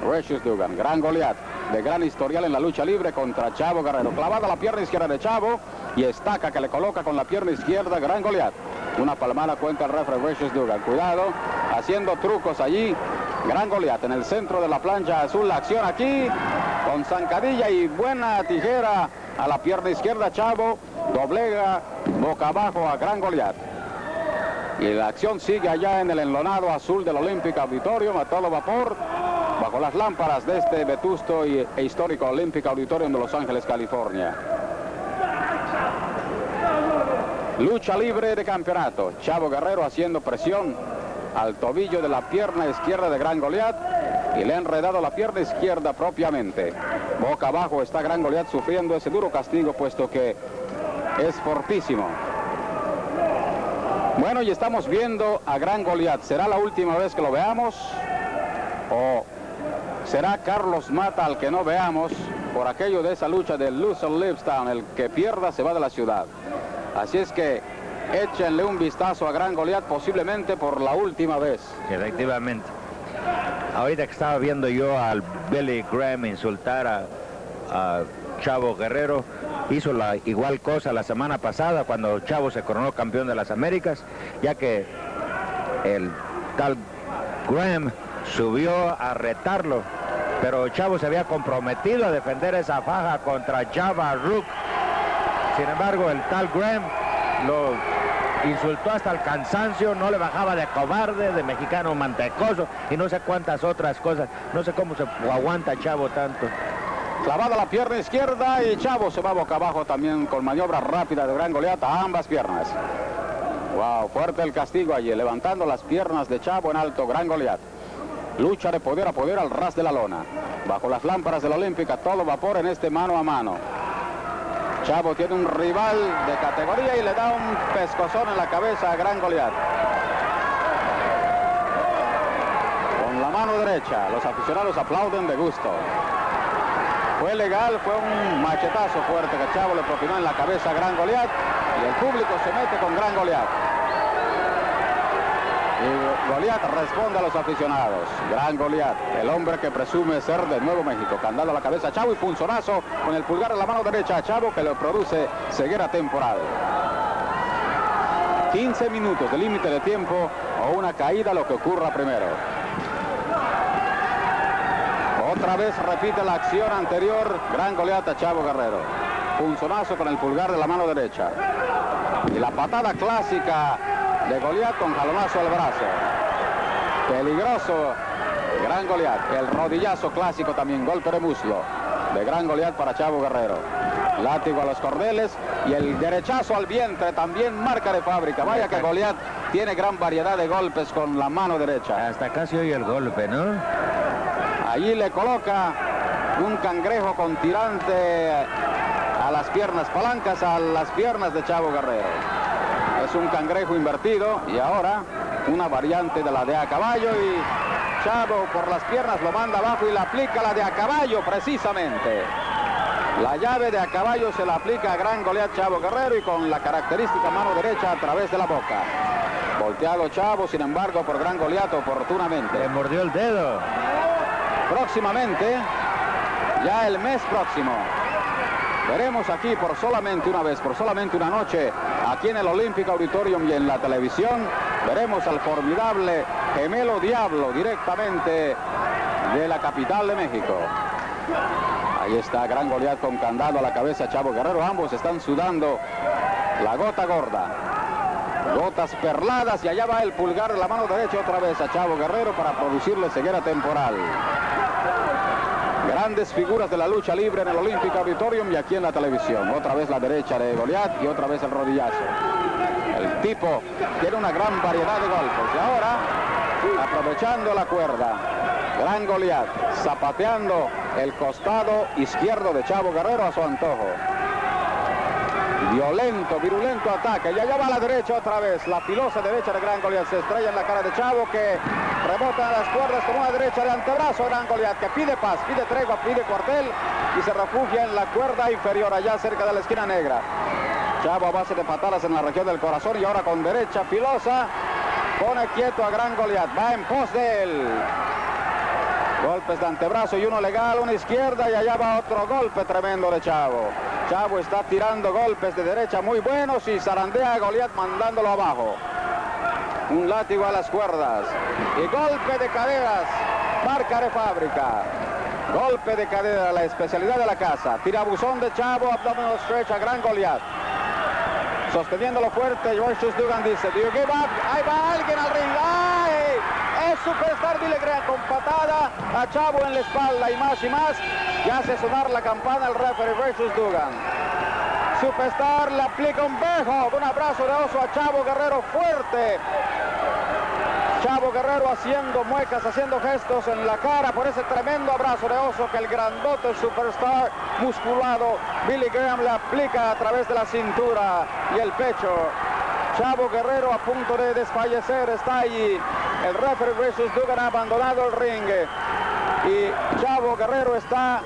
Recius Dugan. Gran Goliat, de gran historial en la lucha libre, contra Chavo Guerrero. Clavada la pierna izquierda de Chavo y estaca que le coloca con la pierna izquierda Gran Goliat. Una palmada cuenta el referee Recius Dugan. Cuidado, haciendo trucos allí. Gran Goliat en el centro de la plancha azul. La acción aquí con zancadilla y buena tijera a la pierna izquierda. Chavo doblega boca abajo a Gran Goliat. Y la acción sigue allá en el enlonado azul del Olympic Auditorium a todo vapor, bajo las lámparas de este vetusto e histórico Olympic Auditorium de Los Ángeles, California. Lucha libre de campeonato. Chavo Guerrero haciendo presión al tobillo de la pierna izquierda de Gran Goliat y le ha enredado la pierna izquierda propiamente. Boca abajo está Gran Goliat sufriendo ese duro castigo, puesto que es fortísimo. Bueno, y estamos viendo a Gran Goliat. ¿Será la última vez que lo veamos? ¿O será Carlos Mata al que no veamos por aquello de esa lucha del loser lives down? El que pierda se va de la ciudad. Así es que échenle un vistazo a Gran Goliat, posiblemente por la última vez. Efectivamente. Ahorita que estaba viendo yo al Billy Graham insultar a Chavo Guerrero, hizo la igual cosa la semana pasada cuando Chavo se coronó campeón de las Américas, ya que el tal Graham subió a retarlo, pero Chavo se había comprometido a defender esa faja contra Java Rook. Sin embargo, el tal Graham lo insultó hasta el cansancio, no le bajaba de cobarde, de mexicano mantecoso y no sé cuántas otras cosas. No sé cómo se aguanta Chavo tanto. Clavada la pierna izquierda y Chavo se va boca abajo también con maniobra rápida de Gran Goliat a ambas piernas. Wow, fuerte el castigo allí, levantando las piernas de Chavo en alto Gran Goliat. Lucha de poder a poder al ras de la lona. Bajo las lámparas de la Olímpica, todo vapor en este mano a mano. Chavo tiene un rival de categoría y le da un pescozón en la cabeza a Gran Goliat. Con la mano derecha, los aficionados aplauden de gusto. Fue legal, fue un machetazo fuerte que Chavo le propinó en la cabeza a Gran Goliat y el público se mete con Gran Goliat. Y Goliat responde a los aficionados. Gran Goliat, el hombre que presume ser de Nuevo México. Candado a la cabeza a Chavo y punzonazo con el pulgar en la mano derecha a Chavo, que le produce ceguera temporal. 15 minutos de límite de tiempo o una caída, lo que ocurra primero. Otra vez repite la acción anterior, Gran Goliat a Chavo Guerrero. Punzonazo con el pulgar de la mano derecha. Y la patada clásica de Goliat con jalonazo al brazo. Peligroso Gran Goliat. El rodillazo clásico también, golpe de muslo de Gran Goliat para Chavo Guerrero. Látigo a los cordeles y el derechazo al vientre, también marca de fábrica. Vaya que Goliat tiene gran variedad de golpes con la mano derecha. Hasta casi oye el golpe, ¿no? Allí le coloca un cangrejo con tirante a las piernas, palancas a las piernas de Chavo Guerrero. Es un cangrejo invertido y ahora una variante de la de a caballo y Chavo por las piernas lo manda abajo y le aplica la de a caballo precisamente. La llave de a caballo se la aplica a Gran Goliat Chavo Guerrero y con la característica mano derecha a través de la boca. Volteado Chavo, sin embargo, por Gran Goliat oportunamente. Le mordió el dedo. Próximamente, ya el mes próximo, veremos aquí por solamente una vez, por solamente una noche, aquí en el Olympic Auditorium y en la televisión, veremos al formidable Gemelo Diablo directamente de la capital de México. Ahí está Gran Goliat con candado a la cabeza, Chavo Guerrero. Ambos están sudando la gota gorda. Gotas perladas y allá va el pulgar de la mano derecha otra vez a Chavo Guerrero para producirle ceguera temporal. Grandes figuras de la lucha libre en el Olympic Auditorium y aquí en la televisión. Otra vez la derecha de Goliat y otra vez el rodillazo. El tipo tiene una gran variedad de golpes. Y ahora, aprovechando la cuerda, Gran Goliat zapateando el costado izquierdo de Chavo Guerrero a su antojo. Violento, virulento ataque. Y allá va a la derecha otra vez. La filosa derecha de Gran Goliat se estrella en la cara de Chavo, que rebota a las cuerdas con una derecha de antebrazo. Gran Goliat que pide paz, pide tregua, pide cuartel y se refugia en la cuerda inferior allá cerca de la esquina negra. Chavo a base de patadas en la región del corazón y ahora con derecha filosa pone quieto a Gran Goliat. Va en pos de él. Golpes de antebrazo y uno legal, una izquierda y allá va otro golpe tremendo de Chavo. Chavo está tirando golpes de derecha muy buenos y zarandea a Goliat mandándolo abajo. Un látigo a las cuerdas y golpe de caderas, marca de fábrica. Golpe de cadera, la especialidad de la casa. Tirabuzón de Chavo, abdominal stretch a Gran Goliat. Sosteniéndolo fuerte, George Dugan dice, "Do you give up?" Ahí va alguien al ring. ¡Ay! Es Superstar Billy Graham con patada a Chavo en la espalda y más y más. Ya hace sonar la campana el referee versus Dugan. Superstar le aplica un bejo, un abrazo de oso a Chavo Guerrero fuerte. Chavo Guerrero haciendo muecas, haciendo gestos en la cara por ese tremendo abrazo de oso que el grandote Superstar musculado Billy Graham le aplica a través de la cintura y el pecho. Chavo Guerrero a punto de desfallecer, está allí. El referee versus Dugan ha abandonado el ring y Chavo Guerrero está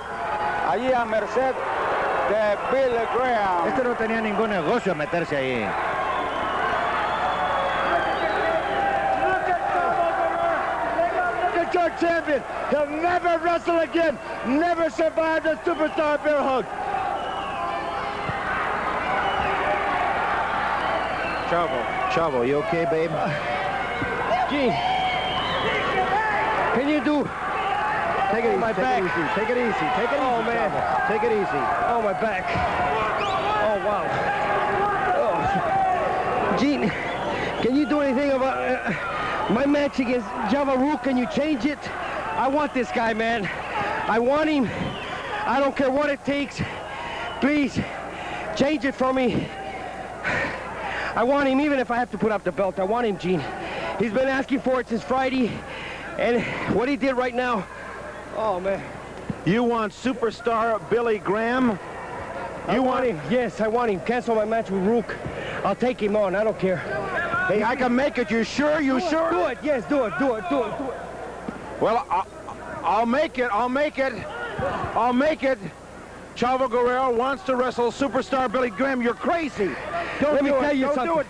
allí a merced de Billy Graham. Este no tenía ningún negocio meterse ahí. Your champion. He'll never wrestle again. Never survive the Superstar bear hug. Chavo, you okay, babe? Gene, can you do? Take it easy, my take back. it easy, take it easy, take it Oh, easy, man. Chavo. Take it easy. Oh, my back. Oh, wow. Oh. Gene, can you do anything about my match against Java Rook? Can you change it? I want this guy, man. I want him. I don't care what it takes. Please, change it for me. I want him, even if I have to put up the belt. I want him, Gene. He's been asking for it since Friday, and what he did right now, oh, man. You want Superstar Billy Graham? You want him? Yes, I want him. Cancel my match with Rook. I'll take him on. I don't care. Hey, I can make it. You sure? You sure? Do it. Yes, do it. Do it. Do it. Do it. Well, I'll make it. I'll make it. I'll make it. Chavo Guerrero wants to wrestle Superstar Billy Graham. You're crazy. Let me tell you Don't something. do it.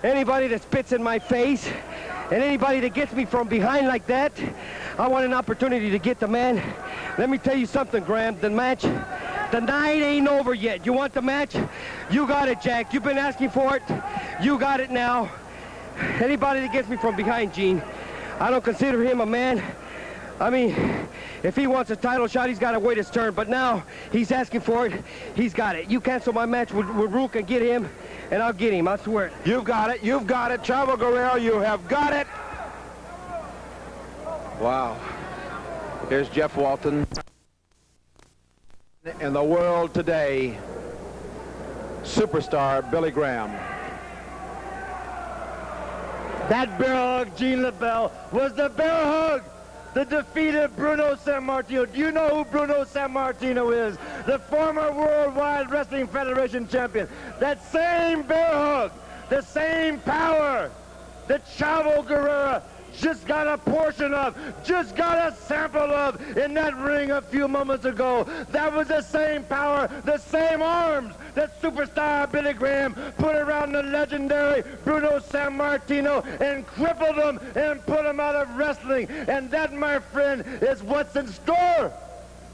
Anybody that spits in my face and anybody that gets me from behind like that, I want an opportunity to get the man. Let me tell you something, Graham. The match, the night ain't over yet. You want the match? You got it, Jack. You've been asking for it. You got it now. Anybody that gets me from behind, Gene, I don't consider him a man. I mean, if he wants a title shot, he's got to wait his turn. But now he's asking for it. He's got it. You cancel my match with Rook and get him, and I'll get him. I swear it. You've got it. You've got it. Chavo Guerrero, you have got it. Wow. Here's Jeff Walton. In the world today, Superstar Billy Graham. That bear hug, Gene LaBelle, was the bear hug that defeated Bruno Sammartino. Do you know who Bruno Sammartino is? The former Worldwide Wrestling Federation champion. That same bear hug, the same power that Chavo Guerrero just got a portion of, just got a sample of in that ring a few moments ago. That was the same power, the same arms that superstar Billy Graham put around the legendary Bruno Sammartino and crippled him and put him out of wrestling. And that, my friend, is what's in store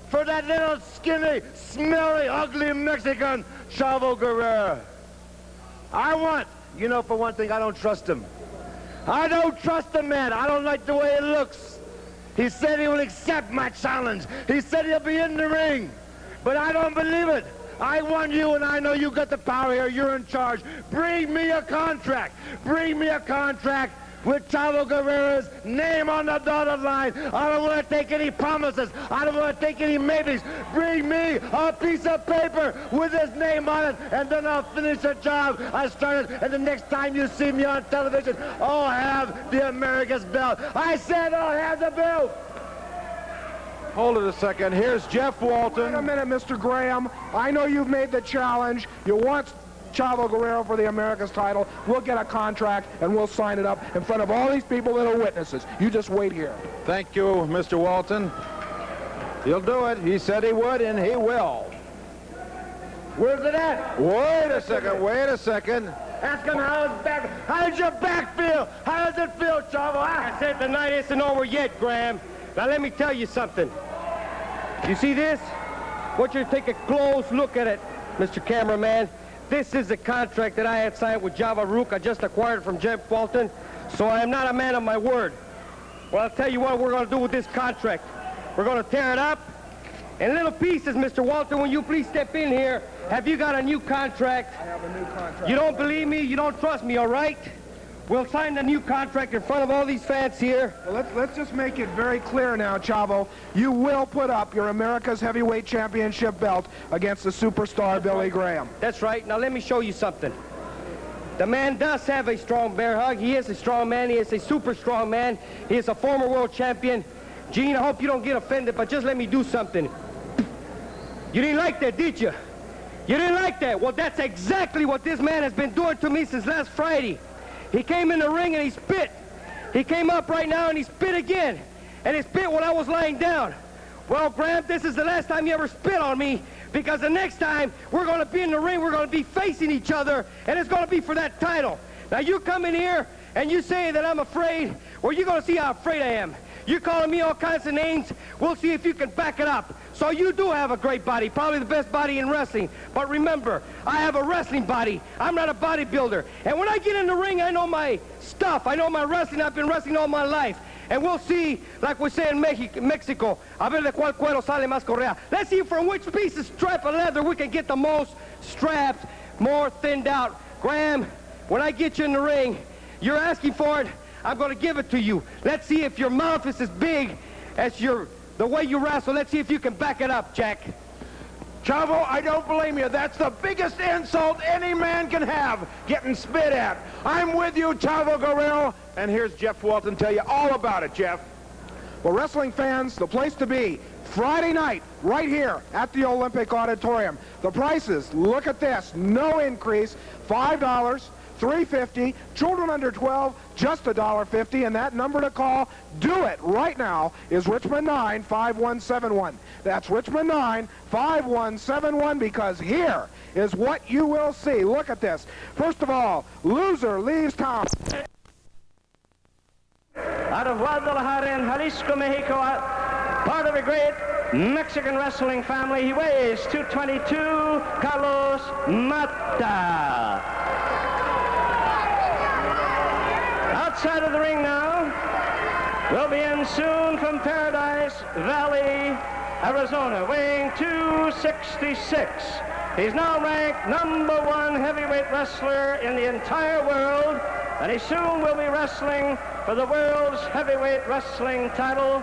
for that little skinny, smelly, ugly Mexican, Chavo Guerrero. You know, for one thing, I don't trust him. I don't trust the man. I don't like the way he looks. He said he will accept my challenge. He said he'll be in the ring. But I don't believe it. I want you, and I know you got the power here. You're in charge. Bring me a contract. Bring me a contract with Chavo Guerrero's name on the dotted line. I don't want to take any promises. I don't want to take any maybes. Bring me a piece of paper with his name on it, and then I'll finish the job I started. And the next time you see me on television, I'll have the America's belt. I said I'll have the belt. Hold it a second. Here's Jeff Walton. Wait a minute, Mr. Graham. I know you've made the challenge. You want Chavo Guerrero for the America's title. We'll get a contract and we'll sign it up in front of all these people that are witnesses. You just wait here. Thank you, Mr. Walton. He'll do it. He said he would, and he will. Where's it at? Wait a second. Ask him how his back. How does your back feel? How does it feel, Chavo? I said the night isn't over yet, Graham. Now let me tell you something. You see this? I want you to take a close look at it, Mr. Cameraman. This is the contract that I had signed with Java Rook. I just acquired it from Jeff Walton, so I am not a man of my word. Well, I'll tell you what we're going to do with this contract. We're going to tear it up in little pieces, Mr. Walton. Will you please step in here? Have you got a new contract? I have a new contract. You don't believe me? You don't trust me, all right? We'll sign the new contract in front of all these fans here. Well, let's just make it very clear now, Chavo. You will put up your America's Heavyweight Championship belt against the superstar Billy Graham. That's right. Now let me show you something. The man does have a strong bear hug. He is a strong man. He is a super strong man. He is a former world champion. Gene, I hope you don't get offended, but just let me do something. You didn't like that, did you? You didn't like that? Well, that's exactly what this man has been doing to me since last Friday. He came in the ring and he spit. He came up right now and he spit again. And he spit when I was lying down. Well, Graham, this is the last time you ever spit on me, because the next time we're going to be in the ring, we're going to be facing each other, and it's going to be for that title. Now, you come in here and you say that I'm afraid. Well, you're going to see how afraid I am. You're calling me all kinds of names. We'll see if you can back it up. So you do have a great body, probably the best body in wrestling. But remember, I have a wrestling body. I'm not a bodybuilder. And when I get in the ring, I know my stuff. I know my wrestling. I've been wrestling all my life. And we'll see, like we say in Mexico, a ver de cuál cuero sale más correa. Let's see from which piece of strap of leather we can get the most strapped, more thinned out. Graham, when I get you in the ring, you're asking for it. I'm going to give it to you. Let's see if your mouth is as big as the way you wrestle. Let's see if you can back it up, Jack. Chavo, I don't blame you. That's the biggest insult any man can have, getting spit at. I'm with you, Chavo Guerrero. And here's Jeff Walton tell you all about it, Jeff. Well, wrestling fans, the place to be, Friday night, right here at the Olympic Auditorium. The prices, look at this, no increase, $5, $3.50, children under 12, just $1.50, and that number to call, do it right now, is Richmond 9-5171. That's Richmond 9-5171, because here is what you will see. Look at this. First of all, loser leaves town. Out of Guadalajara in Jalisco, Mexico, part of a great Mexican wrestling family. He weighs 222, Carlos Mata. Outside of the ring now, will be in soon from Paradise Valley, Arizona, weighing 266. He's now ranked #1 heavyweight wrestler in the entire world, and he soon will be wrestling for the world's heavyweight wrestling title,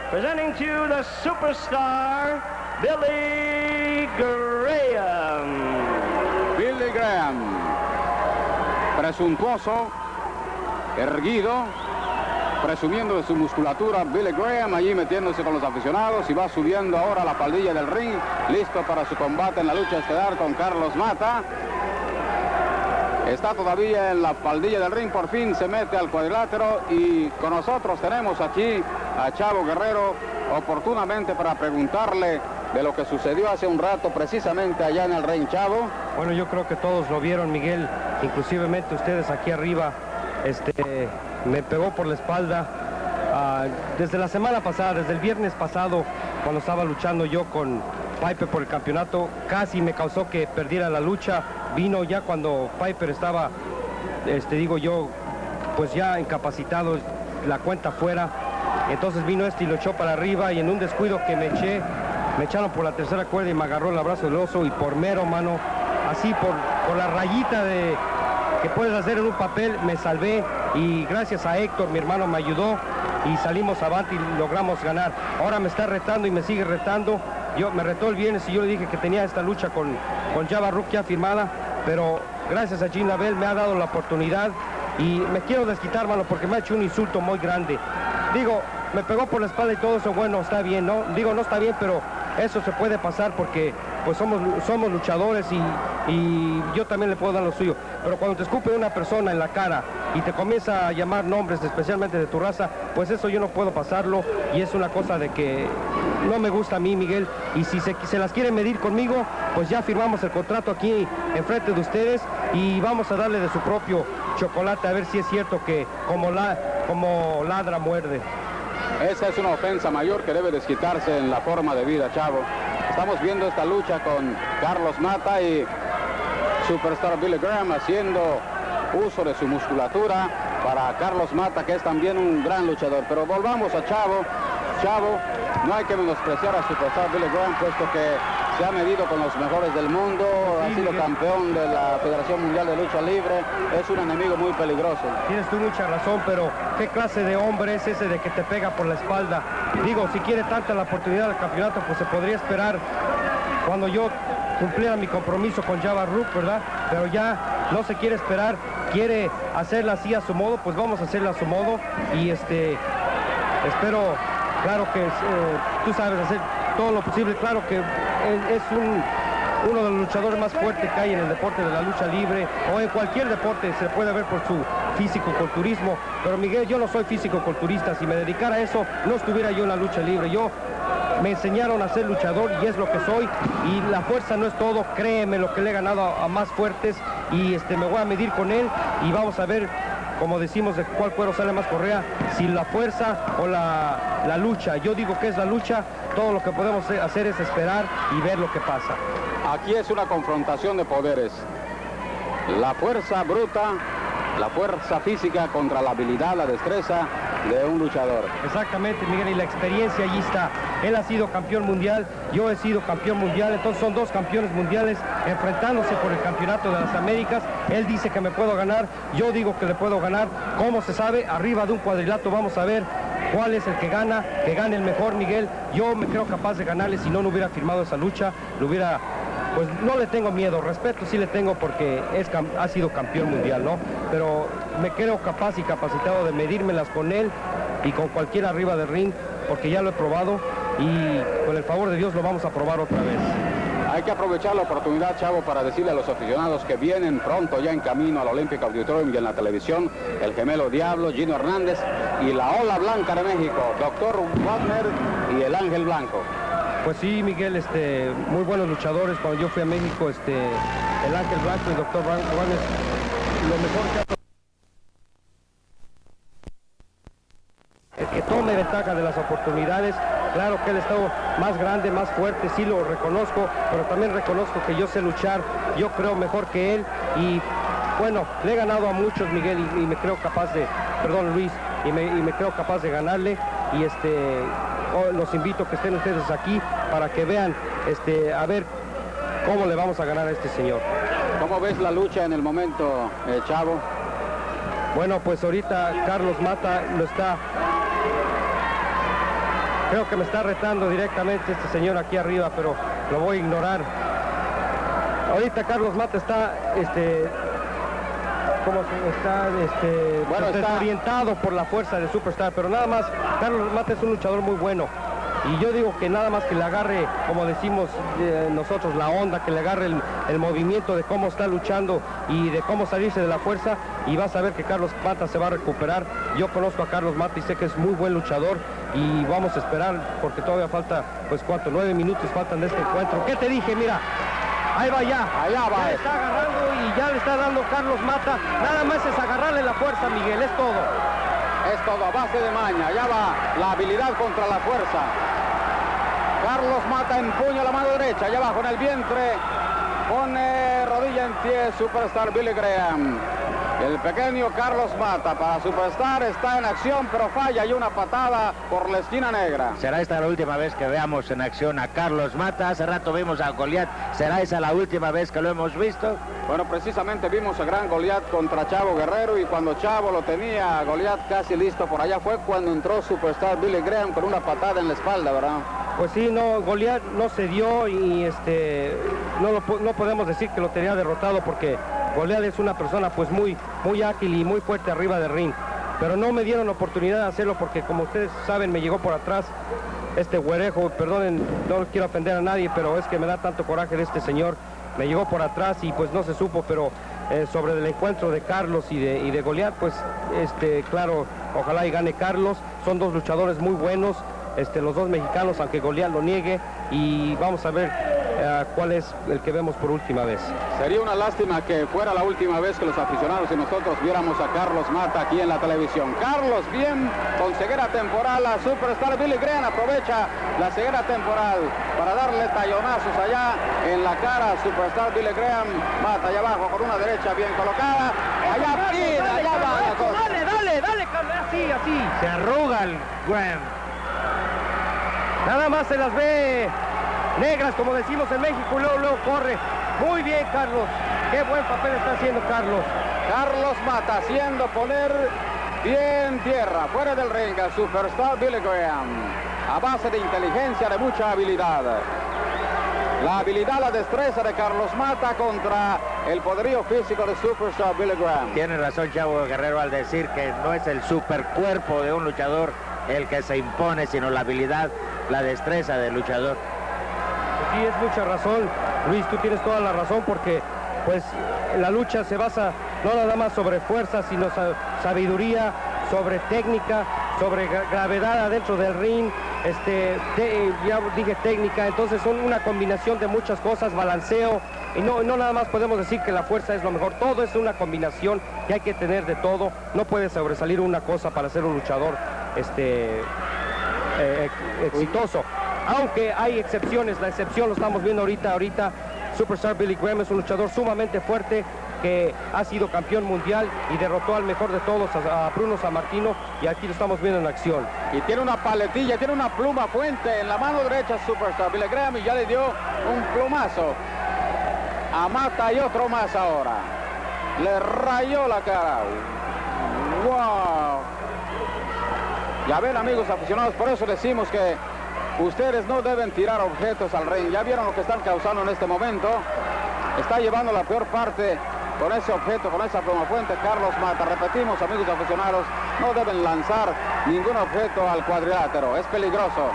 presenting to you the superstar, Billy Graham. Billy Graham, presuntuoso, erguido, presumiendo de su musculatura. Billy Graham allí metiéndose con los aficionados y va subiendo ahora a la faldilla del ring, listo para su combate en la lucha estelar con Carlos Mata. Está todavía en la faldilla del ring, por fin se mete al cuadrilátero y con nosotros tenemos aquí a Chavo Guerrero oportunamente para preguntarle de lo que sucedió hace un rato precisamente allá en el ring. Chavo. Bueno, yo creo que todos lo vieron, Miguel, inclusivemente ustedes aquí arriba. Me pegó por la espalda desde la semana pasada, desde el viernes pasado, cuando estaba luchando yo con Piper por el campeonato, casi me causó que perdiera la lucha. Vino ya cuando Piper estaba, digo yo, pues ya incapacitado, la cuenta fuera. Entonces vino y lo echó para arriba, y en un descuido que me echaron por la tercera cuerda y me agarró el abrazo del oso, y por mero, mano, así por la rayita que puedes hacer en un papel, me salvé, y gracias a Héctor, mi hermano, me ayudó y salimos avante y logramos ganar. Ahora me está retando y me sigue retando. Me retó el viernes y yo le dije que tenía esta lucha con Java Rook ya firmada, pero gracias a Jim Label me ha dado la oportunidad y me quiero desquitar, mano, porque me ha hecho un insulto muy grande. Digo, me pegó por la espalda y todo eso, bueno, está bien, ¿no? Digo, no está bien, pero eso se puede pasar porque pues somos luchadores y yo también le puedo dar lo suyo. Pero cuando te escupe una persona en la cara y te comienza a llamar nombres, especialmente de tu raza, pues eso yo no puedo pasarlo, y es una cosa de que no me gusta a mí, Miguel. Y si se las quieren medir conmigo, pues ya firmamos el contrato aquí enfrente de ustedes y vamos a darle de su propio chocolate, a ver si es cierto que como ladra muerde. Esa es una ofensa mayor que debe desquitarse en la forma de vida, Chavo. Estamos viendo esta lucha con Carlos Mata y Superstar Billy Graham haciendo uso de su musculatura para Carlos Mata, que es también un gran luchador. Pero volvamos a Chavo. Chavo, no hay que menospreciar a Superstar Billy Graham, puesto que se ha medido con los mejores del mundo, ha sido campeón de la Federación Mundial de Lucha Libre, es un enemigo muy peligroso. Tienes tú mucha razón, pero ¿qué clase de hombre es ese de que te pega por la espalda? Digo, si quiere tanta la oportunidad del campeonato, pues se podría esperar cuando yo cumpliera mi compromiso con Java Rook, ¿verdad? Pero ya no se quiere esperar, quiere hacerla así a su modo, pues vamos a hacerla a su modo, y espero, claro que tú sabes hacer todo lo posible. Claro que es uno de los luchadores más fuertes que hay en el deporte de la lucha libre, o en cualquier deporte se puede ver por su físico-culturismo. Pero Miguel, yo no soy físico-culturista. Si me dedicara a eso, no estuviera yo en la lucha libre. Me enseñaron a ser luchador y es lo que soy, y la fuerza no es todo, créeme, lo que le he ganado a más fuertes, y me voy a medir con él y vamos a ver, como decimos, de cuál cuero sale más correa, si la fuerza o la lucha. Yo digo que es la lucha. Todo lo que podemos hacer es esperar y ver lo que pasa. Aquí es una confrontación de poderes. La fuerza bruta, la fuerza física contra la habilidad, la destreza de un luchador. Exactamente, Miguel, y la experiencia allí está. Él ha sido campeón mundial, yo he sido campeón mundial, entonces son dos campeones mundiales enfrentándose por el campeonato de las Américas. Él dice que me puedo ganar, yo digo que le puedo ganar. ¿Cómo se sabe? Arriba de un cuadrilátero vamos a ver cuál es el que gana, que gane el mejor, Miguel. Yo me creo capaz de ganarle, si no hubiera firmado esa lucha, pues no le tengo miedo, respeto sí le tengo porque ha sido campeón mundial, ¿no? Pero me creo capaz y capacitado de medírmelas con él y con cualquiera arriba del ring, porque ya lo he probado y con el favor de Dios lo vamos a probar otra vez. Hay que aprovechar la oportunidad, Chavo, para decirle a los aficionados que vienen pronto ya en camino al Olympic Auditorium y en la televisión, el Gemelo Diablo, Gino Hernández y la Ola Blanca de México, Dr. Wagner y el Ángel Blanco. Pues sí, Miguel, muy buenos luchadores. Cuando yo fui a México, el Ángel Blanco y el Dr. Wagner, lo mejor que tome ventaja de las oportunidades. Claro que él está más grande, más fuerte, sí lo reconozco, pero también reconozco que yo sé luchar, yo creo mejor que él, y bueno, le he ganado a muchos, Miguel, y me creo capaz de, perdón Luis, y me creo capaz de ganarle, y los invito a que estén ustedes aquí para que vean, a ver cómo le vamos a ganar a este señor. ¿Cómo ves la lucha en el momento, Chavo? Bueno, pues ahorita Carlos Mata creo que me está retando directamente este señor aquí arriba, pero lo voy a ignorar. Ahorita Carlos Mata está, está orientado por la fuerza de Superstar, pero nada más, Carlos Mata es un luchador muy bueno y yo digo que nada más que le agarre, como decimos nosotros, la onda, que le agarre el movimiento de cómo está luchando y de cómo salirse de la fuerza, y vas a ver que Carlos Mata se va a recuperar. Yo conozco a Carlos Mata y sé que es muy buen luchador, y vamos a esperar porque todavía falta, pues ¿cuánto? 9 minutos faltan de este encuentro. ¿Qué te dije? Mira, ahí va ya. Allá va. Ya le está agarrando y ya le está dando Carlos Mata. Nada más es agarrarle la fuerza, Miguel, es todo. Es todo a base de maña. Allá va la habilidad contra la fuerza. Carlos Mata empuña la mano derecha. Allá abajo en el vientre. Pone rodilla en pie Superstar Billy Graham. El pequeño Carlos Mata para Superstar está en acción, pero falla, y una patada por la esquina negra. ¿Será esta la última vez que veamos en acción a Carlos Mata? Hace rato vimos a Goliat. ¿Será esa la última vez que lo hemos visto? Bueno, precisamente vimos a gran Goliat contra Chavo Guerrero, y cuando Chavo lo tenía a Goliat casi listo por allá fue cuando entró Superstar Billy Graham con una patada en la espalda, ¿verdad? Pues sí, no, Goliat no se dio, y no podemos decir que lo tenía derrotado, porque Goliat es una persona pues muy ágil y muy fuerte arriba del ring. Pero no me dieron la oportunidad de hacerlo porque, como ustedes saben, me llegó por atrás este güerejo. Perdonen, no quiero ofender a nadie, pero es que me da tanto coraje de este señor. Me llegó por atrás y pues no se supo, pero sobre el encuentro de Carlos y de Goliat, pues claro, ojalá y gane Carlos. Son dos luchadores muy buenos, los dos mexicanos, aunque Goliat lo niegue, y vamos a ver cuál es el que vemos por última vez. Sería una lástima que fuera la última vez que los aficionados y nosotros viéramos a Carlos Mata aquí en la televisión. Carlos bien con ceguera temporal a Superstar Billy Graham. Aprovecha la ceguera temporal para darle tallonazos allá en la cara a Superstar Billy Graham. Mata allá abajo con una derecha bien colocada. Allá tira, allá va la cosa. Dale, así. Se arruga el Graham. Nada más se las ve negras, como decimos en México, y luego corre. Muy bien, Carlos. Qué buen papel está haciendo Carlos. Carlos Mata haciendo poner bien tierra, fuera del ring a Superstar Billy Graham. A base de inteligencia, de mucha habilidad. La habilidad, la destreza de Carlos Mata contra el poderío físico de Superstar Billy Graham. Tiene razón Chavo Guerrero al decir que no es el supercuerpo de un luchador el que se impone, sino la habilidad, la destreza del luchador. Sí, es mucha razón, Luis, tú tienes toda la razón, porque pues la lucha se basa no nada más sobre fuerza, sino sabiduría, sobre técnica, sobre gravedad adentro del ring, ya dije técnica. Entonces son una combinación de muchas cosas, balanceo, y no nada más podemos decir que la fuerza es lo mejor. Todo es una combinación que hay que tener de todo. No puede sobresalir una cosa para ser un luchador exitoso. Aunque hay excepciones, la excepción lo estamos viendo ahorita. Superstar Billy Graham es un luchador sumamente fuerte que ha sido campeón mundial y derrotó al mejor de todos, a Bruno Sammartino, y aquí lo estamos viendo en acción. Y tiene una paletilla, tiene una pluma fuente en la mano derecha Superstar Billy Graham, y ya le dio un plumazo a Mata y otro más ahora. Le rayó la cara. ¡Wow! Ya ven, amigos aficionados, por eso decimos que ustedes no deben tirar objetos al ring. Ya vieron lo que están causando en este momento. Está llevando la peor parte con ese objeto, con esa pluma fuente, Carlos Mata. Repetimos, amigos aficionados, no deben lanzar ningún objeto al cuadrilátero. Es peligroso,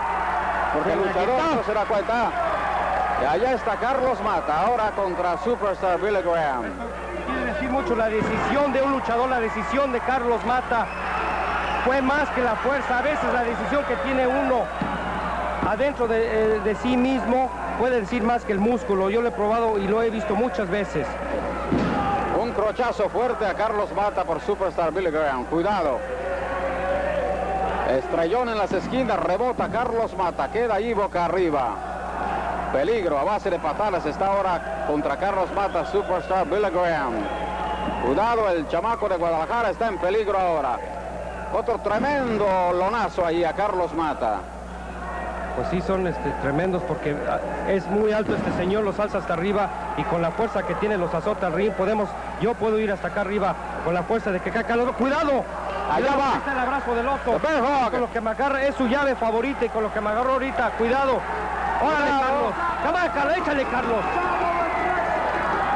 porque el luchador no se da cuenta. Y allá está Carlos Mata, ahora contra Superstar Billy Graham. Quiere decir mucho la decisión de un luchador, la decisión de Carlos Mata fue más que la fuerza. A veces la decisión que tiene uno adentro de sí mismo puede decir más que el músculo. Yo lo he probado y lo he visto muchas veces. Un crochazo fuerte a Carlos Mata por Superstar Billy Graham. Cuidado. Estrellón en las esquinas, rebota Carlos Mata, queda ahí boca arriba. Peligro a base de patadas está ahora contra Carlos Mata, Superstar Billy Graham. Cuidado, el chamaco de Guadalajara está en peligro ahora. Otro tremendo lonazo ahí a Carlos Mata. Pues sí, son tremendos, porque es muy alto este señor, los alza hasta arriba y con la fuerza que tiene los azota al ring. Yo puedo ir hasta acá arriba con la fuerza de que cae Carlos. ¡Cuidado! Allá va. Está el abrazo del Otto. Con lo que me agarra, es su llave favorita y con lo que me agarró ahorita. ¡Cuidado! ¡Órale, Carlos! ¡Cámara, échale, Carlos!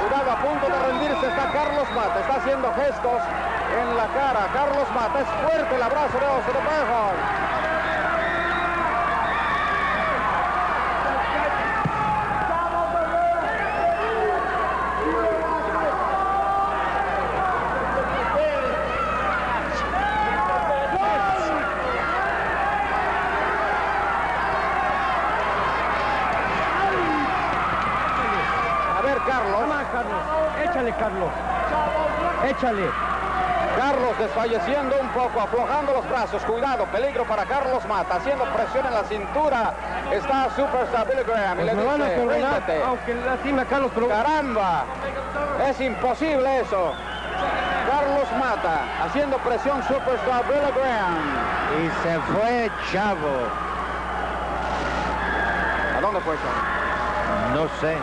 Cuidado, a punto de rendirse está Carlos Mata. Está haciendo gestos en la cara. Carlos Mata, es fuerte el abrazo de Oso de Perro. Carlos. Come on, Carlos. Échale, Carlos. Échale. Carlos desfalleciendo un poco, aflojando los brazos. Cuidado, peligro para Carlos Mata. Haciendo presión en la cintura está Superstar Billy Graham. Y le Me van a dice, perdonar, ríndete. aunque lastime a Carlos, pero... Caramba, es imposible eso. Carlos Mata haciendo presión Superstar Billy Graham. Y se fue Chavo. ¿A dónde fue Chavo? No sé.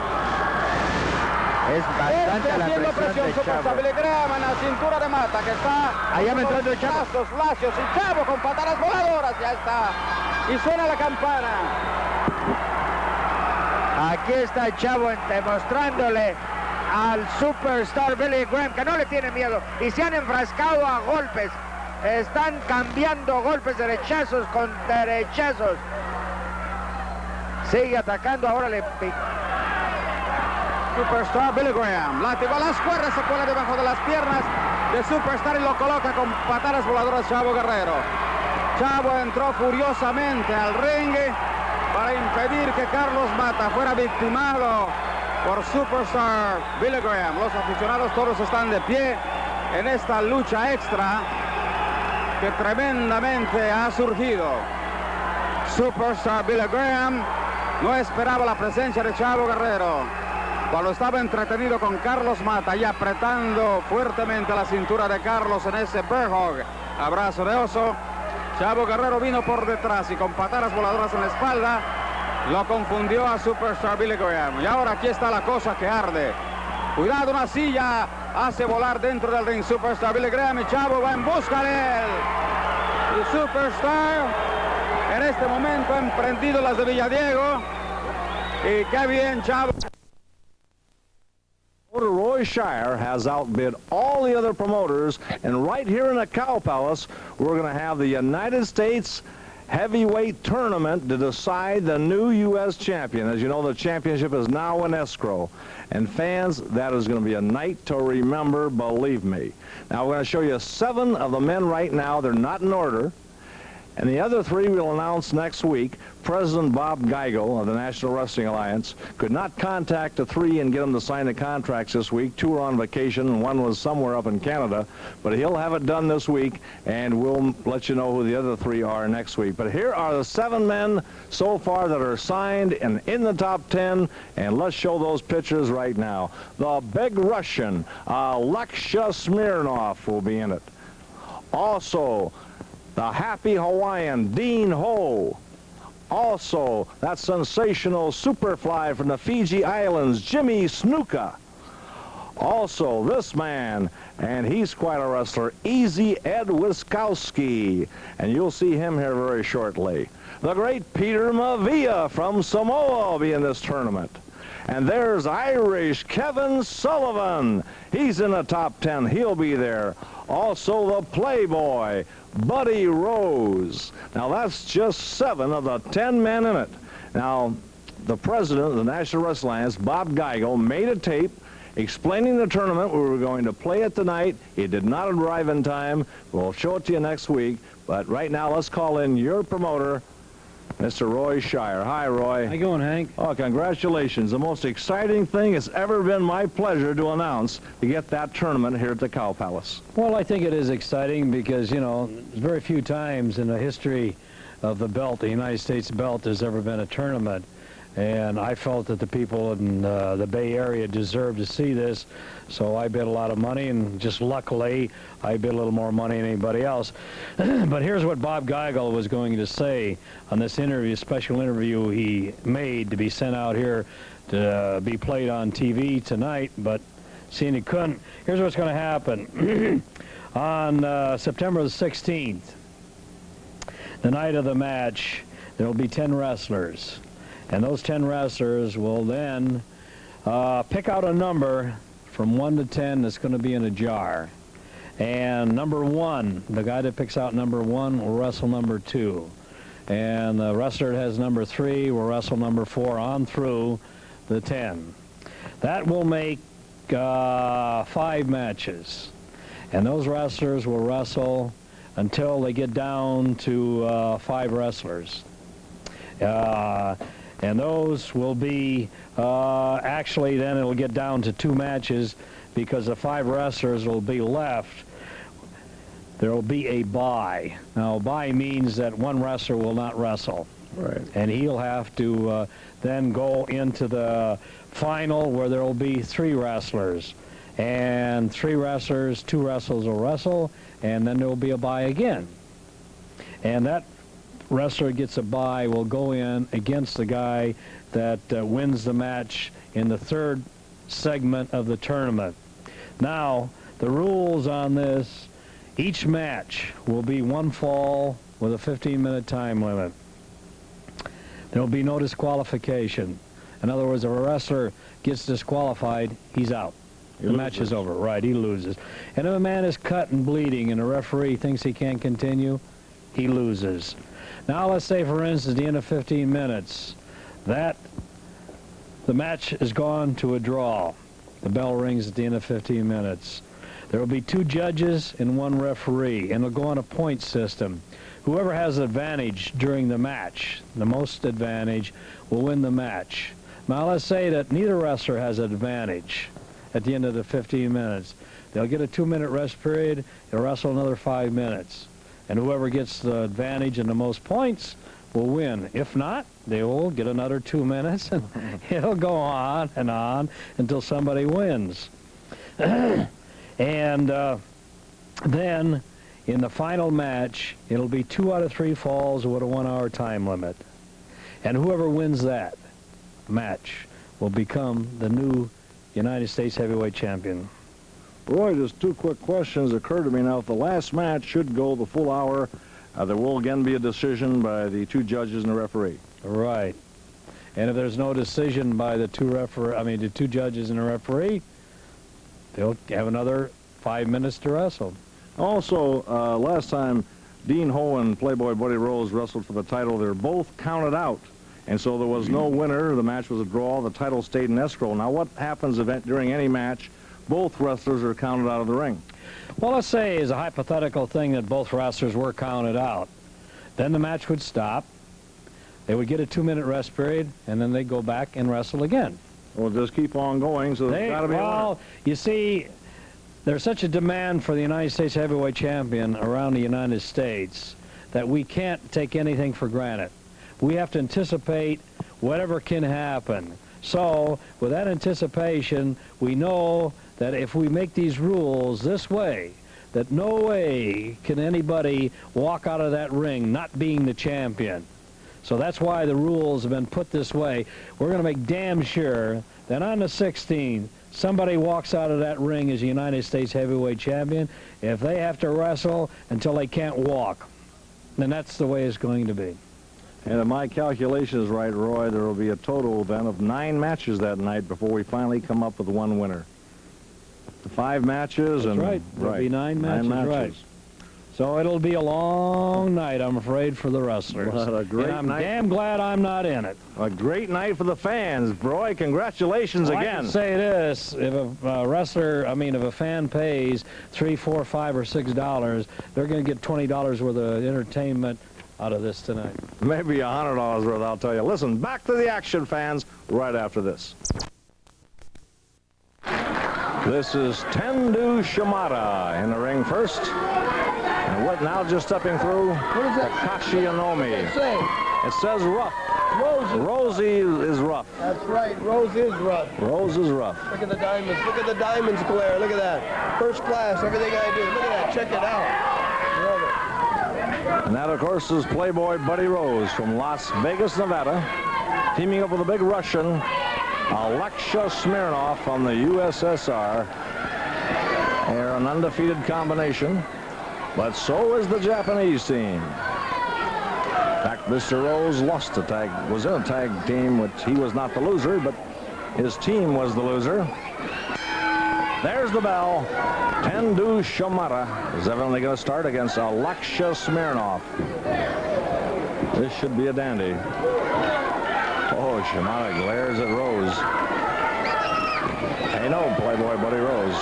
Es bastante la haciendo presión presión de Superstar Chavo. Billy Graham en la cintura de Mata, que está Allá con entrando los Chavo. brazos lacios, y Chavo con patadas voladoras, ya está. Y suena la campana. Aquí está Chavo demostrándole al Superstar Billy Graham que no le tiene miedo y se han enfrascado a golpes. Están cambiando golpes, derechazos con derechazos. Sigue atacando, ahora le Superstar Billy Graham, látigo a las cuerdas, se cuela debajo de las piernas de Superstar y lo coloca con patadas voladoras Chavo Guerrero. Chavo entró furiosamente al ring para impedir que Carlos Mata fuera victimado por Superstar Billy Graham. Los aficionados todos están de pie en esta lucha extra que tremendamente ha surgido. Superstar Billy Graham no esperaba la presencia de Chavo Guerrero cuando estaba entretenido con Carlos Mata y apretando fuertemente la cintura de Carlos en ese bear hug, abrazo de oso. Chavo Guerrero vino por detrás y con patadas voladoras en la espalda lo confundió a Superstar Billy Graham. Y ahora aquí está la cosa que arde. Cuidado, una silla hace volar dentro del ring Superstar Billy Graham y Chavo va en busca de él. Y Superstar en este momento ha emprendido las de Villadiego. Y qué bien, Chavo. Roy Shire has outbid all the other promoters, and right here in the Cow Palace, we're going to have the United States Heavyweight Tournament to decide the new U.S. champion. As you know, the championship is now in escrow. And fans, that is going to be a night to remember, believe me. Now, we're going to show you 7 of the men right now. They're not in order. And the other 3 we'll announce next week. President Bob Geigel of the National Wrestling Alliance could not contact the 3 and get them to sign the contracts this week. 2 were on vacation, and 1 was somewhere up in Canada. But he'll have it done this week, and we'll let you know who the other 3 are next week. But here are the 7 men so far that are signed and in the top 10, and let's show those pictures right now. The big Russian, Aug-Sept Smirnoff, will be in it. Also, the happy Hawaiian, Dean Ho. Also, that sensational superfly from the Fiji Islands, Jimmy Snuka. Also, this man, and he's quite a wrestler, Easy Ed Wiskowski. And you'll see him here very shortly. The great Peter Mavia from Samoa will be in this tournament. And there's Irish Kevin Sullivan. He's in the top 10. He'll be there. Also, the Playboy, Buddy Rose. Now, that's just 7 of the 10 men in it. Now, the president of the National Wrestling Alliance, Bob Geigel, made a tape explaining the tournament. We were going to play it tonight. It did not arrive in time. We'll show it to you next week. But right now, let's call in your promoter, Mr. Roy Shire. Hi, Roy. How you going, Hank? Oh, congratulations. The most exciting thing it's ever been my pleasure to announce to get that tournament here at the Cow Palace. Well, I think it is exciting because, you know, very few times in the history of the belt, the United States belt, there's ever been a tournament. And I felt that the people in the Bay Area deserved to see this, so I bid a lot of money, and just luckily, I bid a little more money than anybody else. But here's what Bob Geigel was going to say on this interview, special interview he made to be sent out here to be played on TV tonight, but seeing he couldn't, here's what's going to happen. On September the 16th, the night of the match, there will be 10 wrestlers. And those 10 wrestlers will then pick out a number from 1 to 10 that's going to be in a jar. And number 1, the guy that picks out number 1 will wrestle number 2. And the wrestler that has number 3 will wrestle number 4 on through the 10. That will make 5 matches. And those wrestlers will wrestle until they get down to 5 wrestlers. And those will be, actually then it'll get down to 2 matches because the 5 wrestlers will be left. There will be a bye. Now, a bye means that one wrestler will not wrestle. Right. And he'll have to then go into the final where there will be 3 wrestlers. And 3 wrestlers, 2 wrestlers will wrestle, and then there will be a bye again. And that wrestler gets a bye will go in against the guy that wins the match in the 3rd segment of the tournament. Now, the rules on this, each match will be 1 fall with a 15-minute time limit. There will be no disqualification. In other words, if a wrestler gets disqualified, he's out. The match is over. Right, he loses. And if a man is cut and bleeding and the referee thinks he can't continue, he loses. Now let's say, for instance, at the end of 15 minutes, that the match has gone to a draw. The bell rings at the end of 15 minutes. There will be 2 judges and 1 referee, and it'll go on a point system. Whoever has advantage during the match, the most advantage, will win the match. Now let's say that neither wrestler has advantage at the end of the 15 minutes. They'll get a 2-minute rest period. They'll wrestle another 5 minutes. And whoever gets the advantage and the most points will win. If not, they will get another 2 minutes, and it'll go on until somebody wins. And then in the final match, it'll be 2 out of 3 falls with a 1-hour time limit. And whoever wins that match will become the new United States heavyweight champion. Roy, just 2 quick questions occur to me now. If the last match should go the full hour, there will again be a decision by the 2 judges and the referee. Right. And if there's no decision by the 2 judges and the referee, they'll have another 5 minutes to wrestle. Also, last time Dean Ho and Playboy Buddy Rose wrestled for the title, they were both counted out. And so there was no winner. The match was a draw. The title stayed in escrow. Now, what happens if during any match both wrestlers are counted out of the ring? Well, let's say as a hypothetical thing that both wrestlers were counted out. Then the match would stop. They would get a 2-minute rest period, and then they'd go back and wrestle again. Well, just keep on going, so there's got to be a winner. Well, you see, there's such a demand for the United States heavyweight champion around the United States that we can't take anything for granted. We have to anticipate whatever can happen. So, with that anticipation, we know that if we make these rules this way, that no way can anybody walk out of that ring not being the champion. So that's why the rules have been put this way. We're going to make damn sure that on the 16th, somebody walks out of that ring as the United States heavyweight champion. If they have to wrestle until they can't walk, then that's the way it's going to be. And if my calculation is right, Roy, there will be a total then of 9 matches that night before we finally come up with 1 winner. 5 matches. That's and right. There'll be 9 matches, right. So it'll be a long night, I'm afraid, for the wrestlers. What a great and I'm night. damn glad I'm not in it. A great night for the fans. Roy, congratulations Well, again. I can say this, if if a fan pays $3, $4, $5, or $6, they're going to get $20 worth of entertainment out of this tonight. Maybe $100 worth, I'll tell you. Listen, back to the action, fans, right after this. This is Tendu Shimada in the ring first. And what now just stepping through? What is that? Takashi Inomi. What does it say? It says rough. Rosie is rough. That's right. Rose is rough. Rose is rough. Look at the diamonds. Look at the diamonds glare. Look at that. First class. Everything I do. Look at that. Check it out. Love it. And that, of course, is Playboy Buddy Rose from Las Vegas, Nevada, teaming up with a big Russian, Alexei Smirnov from the USSR. They're an undefeated combination, but so is the Japanese team. In fact, Mr. Rose was in a tag team, which he was not the loser, but his team was the loser. There's the bell. Tendu Shimada is evidently going to start against Alexei Smirnov. This should be a dandy. Oh, Shimada glares at Rose. Hey, no, Playboy Buddy Rose.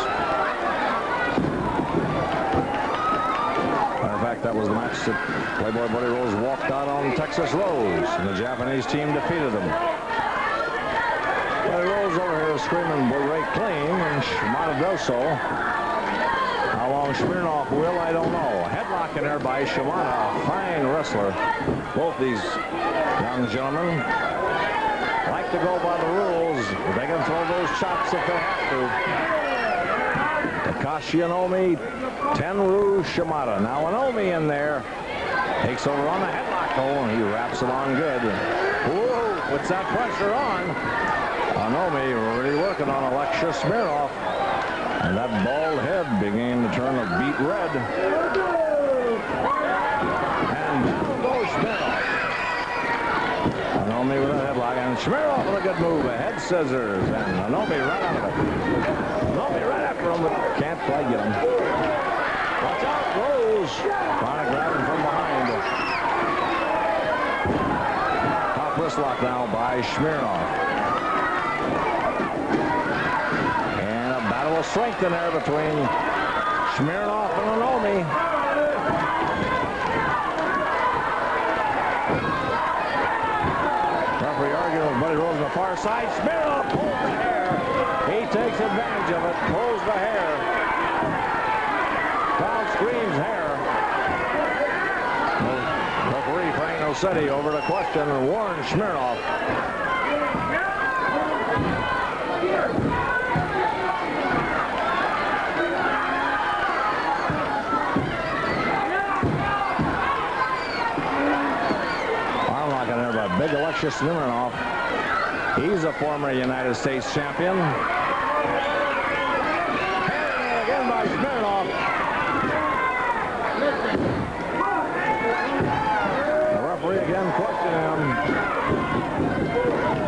Matter of fact, that was the match that Playboy Buddy Rose walked out on Texas Rose, and the Japanese team defeated him. Buddy Rose over here screaming break clean, and Shimada does so. How long Smirnoff will, I don't know. Headlock in there by Shimada, a fine wrestler. Both these young gentlemen like to go by the rules. They can throw those chops if they have to. Takashi Inomi, Tenryu Shimada. Now Inomi in there. Takes over on the headlock hole, and he wraps it on good. Whoa, puts that pressure on. Inomi already working on Alexia Smirnoff. And that bald head began to turn a beet red. And down goes Smirnoff. Inomi with a headlock, and Smirnoff with a good move. A head scissors, and Inomi right out of it. Inomi right after him, but can't quite get him. Watch out, Rose. Trying to grab him from behind. Top wrist lock now by Smirnoff. And a battle of strength in there between Smirnoff and Inomi. Referee arguing with Buddy Rose on the far side. Smirnoff pulls the hair. He takes advantage of it, pulls the hair. Crowd screams hair. Referee Frank Nocetti over to question and warn Smirnoff. Big Alexia Smirnoff. He's a former United States champion. And again by Smirnoff. The referee again questioning him.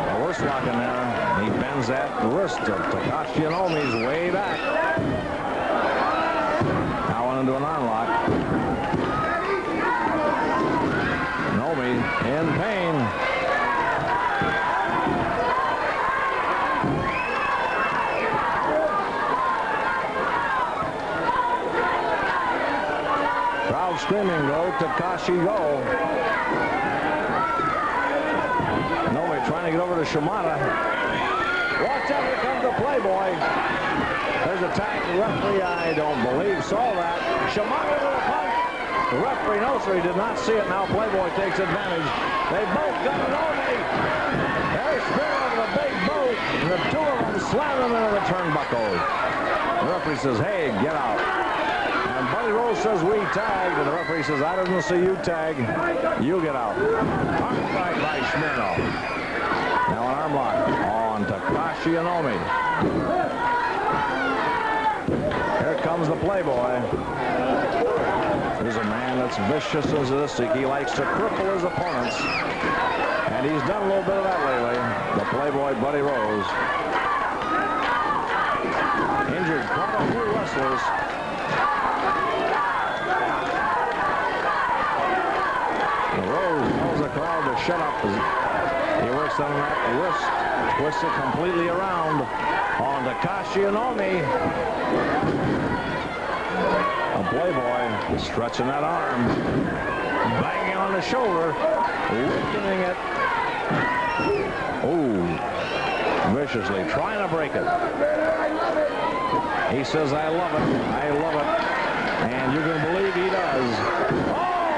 A wrist lock in there. He bends that wrist of Takashi Inomi's way back. Now went into an arm lock. Inomi in pain. Crowd screaming, go, Takashi, go. Inomi trying to get over to Shimada. Watch out, here comes the Playboy. There's a tag. The referee, I don't believe, saw that. Shimada with a punch. The referee knows, so he did not see it. Now Playboy takes advantage. They both got it on me. There's Smirnoff with a big boot. And the two of them slam him into the turnbuckle. The referee says, hey, get out. And Buddy Rose says, we tagged. And the referee says, I didn't see you tag. You get out. Arm drag by Smirnoff. Now an arm lock on Takashi Inomi. Here comes the Playboy. He's a man that's vicious as this. He likes to cripple his opponents. And he's done a little bit of that lately. The Playboy Buddy Rose. Injured quite a few wrestlers. Rose tells the crowd to shut up. He works on that wrist. Twists it completely around on Takashi Inomi. A Playboy stretching that arm, banging on the shoulder, weakening it. Oh, viciously trying to break it. He says, I love it, I love it. And you can believe he does. Oh,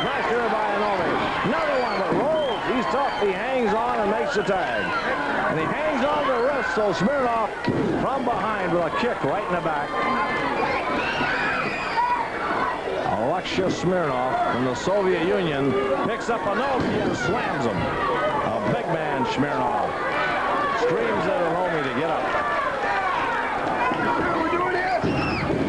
smashed here by Inomi. Another one, but Rose, he's tough. He hangs on and makes the tag. And he hangs on the wrist, so Smirnoff from behind with a kick right in the back. Alexia Smirnoff from the Soviet Union picks up Inomi and slams him. A big man, Smirnoff, screams at Inomi to get up. We're doing it.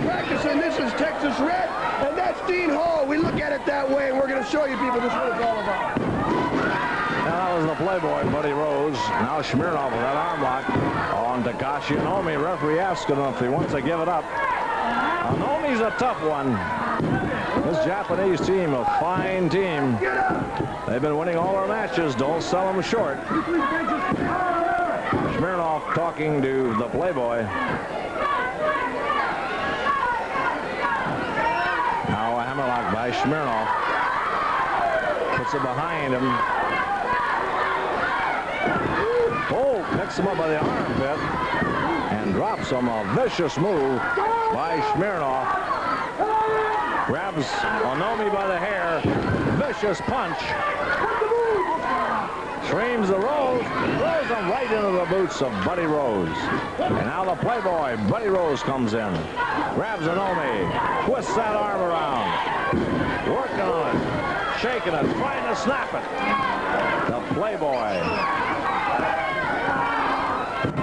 Practicing. This is Texas Red, and that's Dean Hall. We look at it that way, and we're going to show you people this is what it's all about. Now that was the Playboy, Buddy Rose. Now Smirnoff with that arm lock on Takashi Inomi. Referee asking him if he wants to give it up. Inomi's a tough one. This Japanese team, a fine team. They've been winning all their matches. Don't sell them short. Smirnoff talking to the Playboy. Now a hammerlock by Smirnoff. Puts it behind him. Oh, picks him up by the armpit and drops him. A vicious move by Smirnoff. Grabs Onomi by the hair. Vicious punch. Streams the Rose. Throws him right into the boots of Buddy Rose. And now the Playboy, Buddy Rose, comes in. Grabs Onomi. Twists that arm around. Working on it. Shaking it. Trying to snap it. The Playboy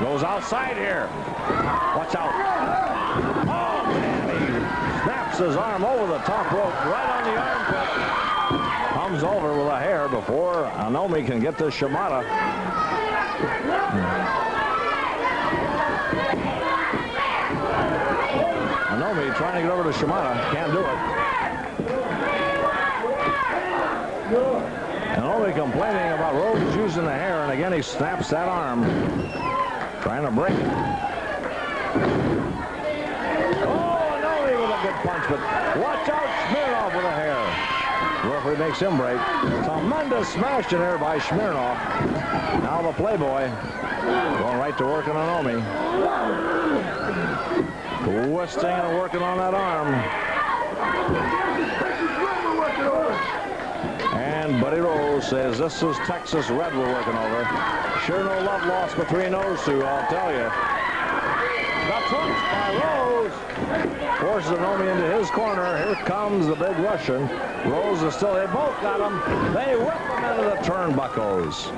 goes outside here. Watch out. Oh, man, he snaps his arm over the top rope, right on the armpit. Comes over with a hair before Onomi can get to Shimada. Onomi trying to get over to Shimada. Can't do it. Onomi complaining about Rose using the hair, and again he snaps that arm. Trying to break it. Oh, Onomi with a good punch, but watch out, Smirnoff with a hair. The referee makes him break. Tremendous smash in there by Smirnoff. Now the Playboy going right to work on Onomi. Twisting and working on that arm. And Buddy Rose says, this is Texas Red we're working over. Sure no love lost between those two, I'll tell you. The trunks by Rose. Forces Onomi into his corner. Here comes the big Russian. Rose is still, they both got him. They whip him into the turnbuckles.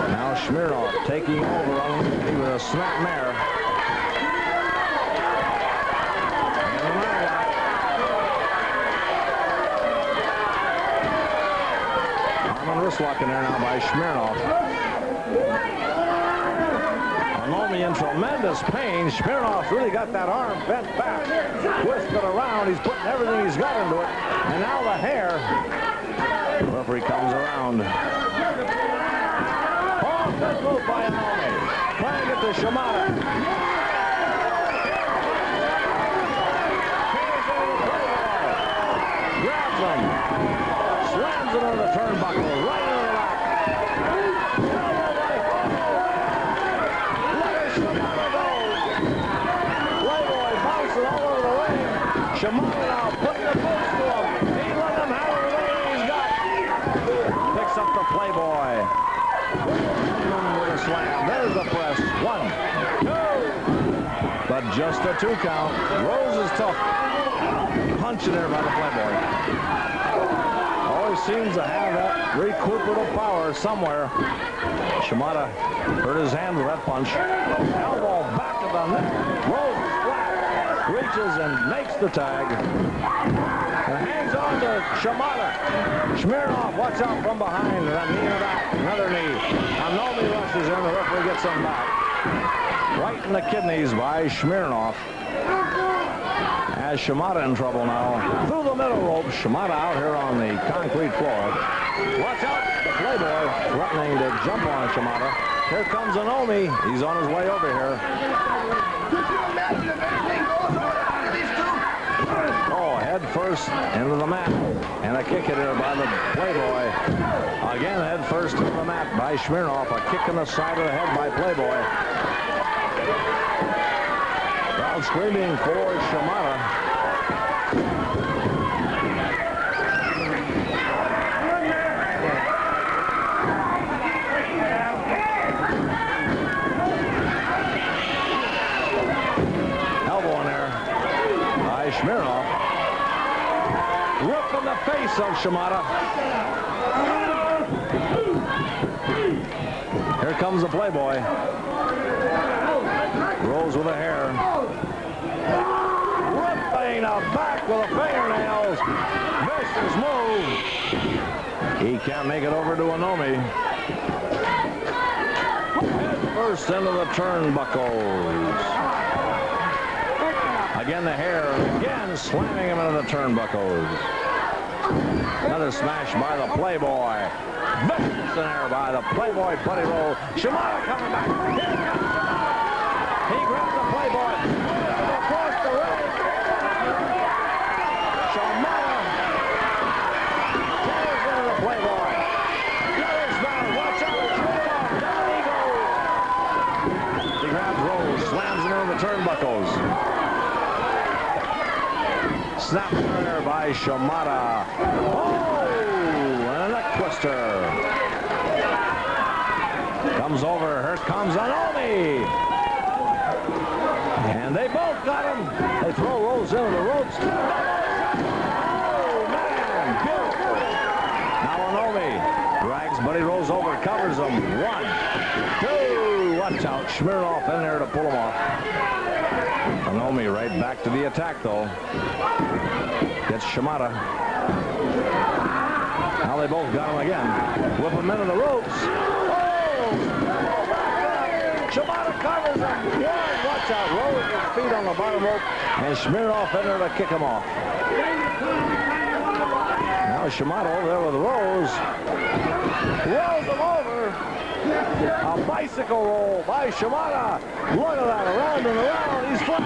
Now Smirnoff taking over on him with a snap mare. Wrist lock in there now by Smirnoff. Onomi in tremendous pain. Smirnoff's really got that arm bent back, twisted around. He's putting everything he's got into it. And now the hair. The referee comes around. Oh, good move by Onomi. Trying to get to Shimada. Grabs him. Slams it on the turnbuckle. Right into the back. Look at Shimada go. Playboy bouncing all over the ring. Shimada now putting the boots to him. He let him have everything he's got. Picks up the Playboy. With a slam. There's the press. 1, 2. But just a 2 count. Rose is tough. Punch in there by the Playboy. Always seems to have that recuperative power somewhere. Shimada hurt his hand with that punch. Elbow back of the neck. Rose is flat. Reaches and makes the tag. And hangs on to Shimada. Smirnoff, watch out from behind. That knee in the back. Another knee. Onomi rushes in. The referee gets him back. Right in the kidneys by Smirnoff. Has Shimada in trouble now. Through the middle rope. Shimada out here on the concrete floor. Watch out. The Playboy threatening to jump on Shimada. Here comes Onomi. He's on his way over here. Oh, head first into the mat. And a kick hitter by the Playboy. Again, head first into the mat by Smirnoff. A kick in the side of the head by Playboy. Crowd screaming for Shimada. Elbow in there by Smirnoff. Rip in the face of Shimada. Here comes the Playboy. Rose with a hair. Ripping the back with the fingernails. Vicious move. He can't make it over to Onomi. Head first into the turnbuckles. Again the hair. Again slamming him into the turnbuckles. Another smash by the Playboy. Vicious in there by the Playboy Buddy Roll. Shimada coming back. Here comes Shimada. He grabs the Playboy across the ring. Shimada turnbuckles. Snap there by Shimada. Oh, and a neck twister. Comes over. Here comes Anomi. And they both got him. They throw Rose into the ropes. Oh, man. Beautiful. Now Anomi drags Buddy Rose over, covers him. 1, 2. Watch out. Smirnoff in there to pull him off. Anomi right back to the attack, though. Gets Shimada. Now they both got him again. Whip him into the ropes. Oh! Shimada covers him. Yeah, watch out. Rose with feet on the bottom rope. And Smirnoff in there to kick him off. Now Shimada over there with Rose. Rolls him over. A bicycle roll by Shimada. Look at that, around and around. He's flat.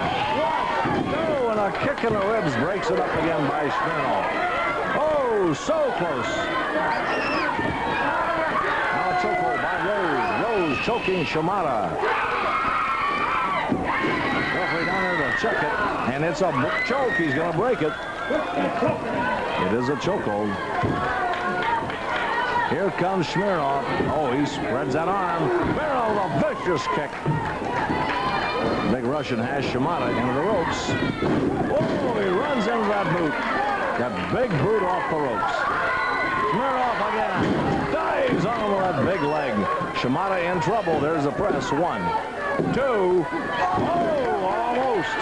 1, 2, and a kick in the ribs breaks it up again by Smirnoff. Oh, so close. Now a chokehold by Rose. Rose choking Shimada. Referee down there to check it, and it's a choke. He's going to break it. It is a chokehold. Here comes Smirnoff. Oh, he spreads that arm. Smirnoff with a vicious kick. Big Russian has Shimada into the ropes. Oh, he runs into that boot. That big boot off the ropes. Smirnoff again. Dives on him with that big leg. Shimada in trouble. There's the press. 1, 2. Oh, almost.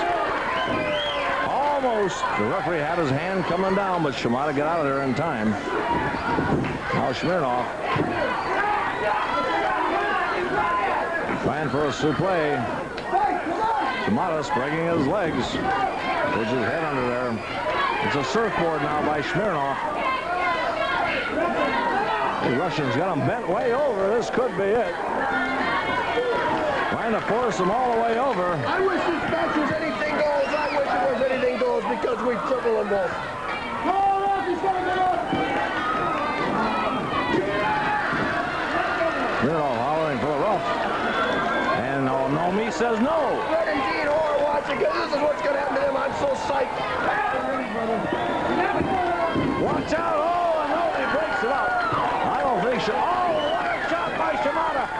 Almost. The referee had his hand coming down, but Shimada got out of there in time. Now Smirnoff trying for a suplex. Shimada spreading his legs. Puts his head under there. It's a surfboard now by Smirnoff. The Russians got him bent way over. This could be it. Trying to force him all the way over. I wish this match was anything goes. I wish it was anything goes because we triple them both. Smirnoff hollering for the rough. And Anomi says no. Red and Gene Horror watching because this is what's going to happen to them. I'm so psyched. Watch out. Oh, Anomi breaks it up. I don't think so. Oh, what a shot by Shimada.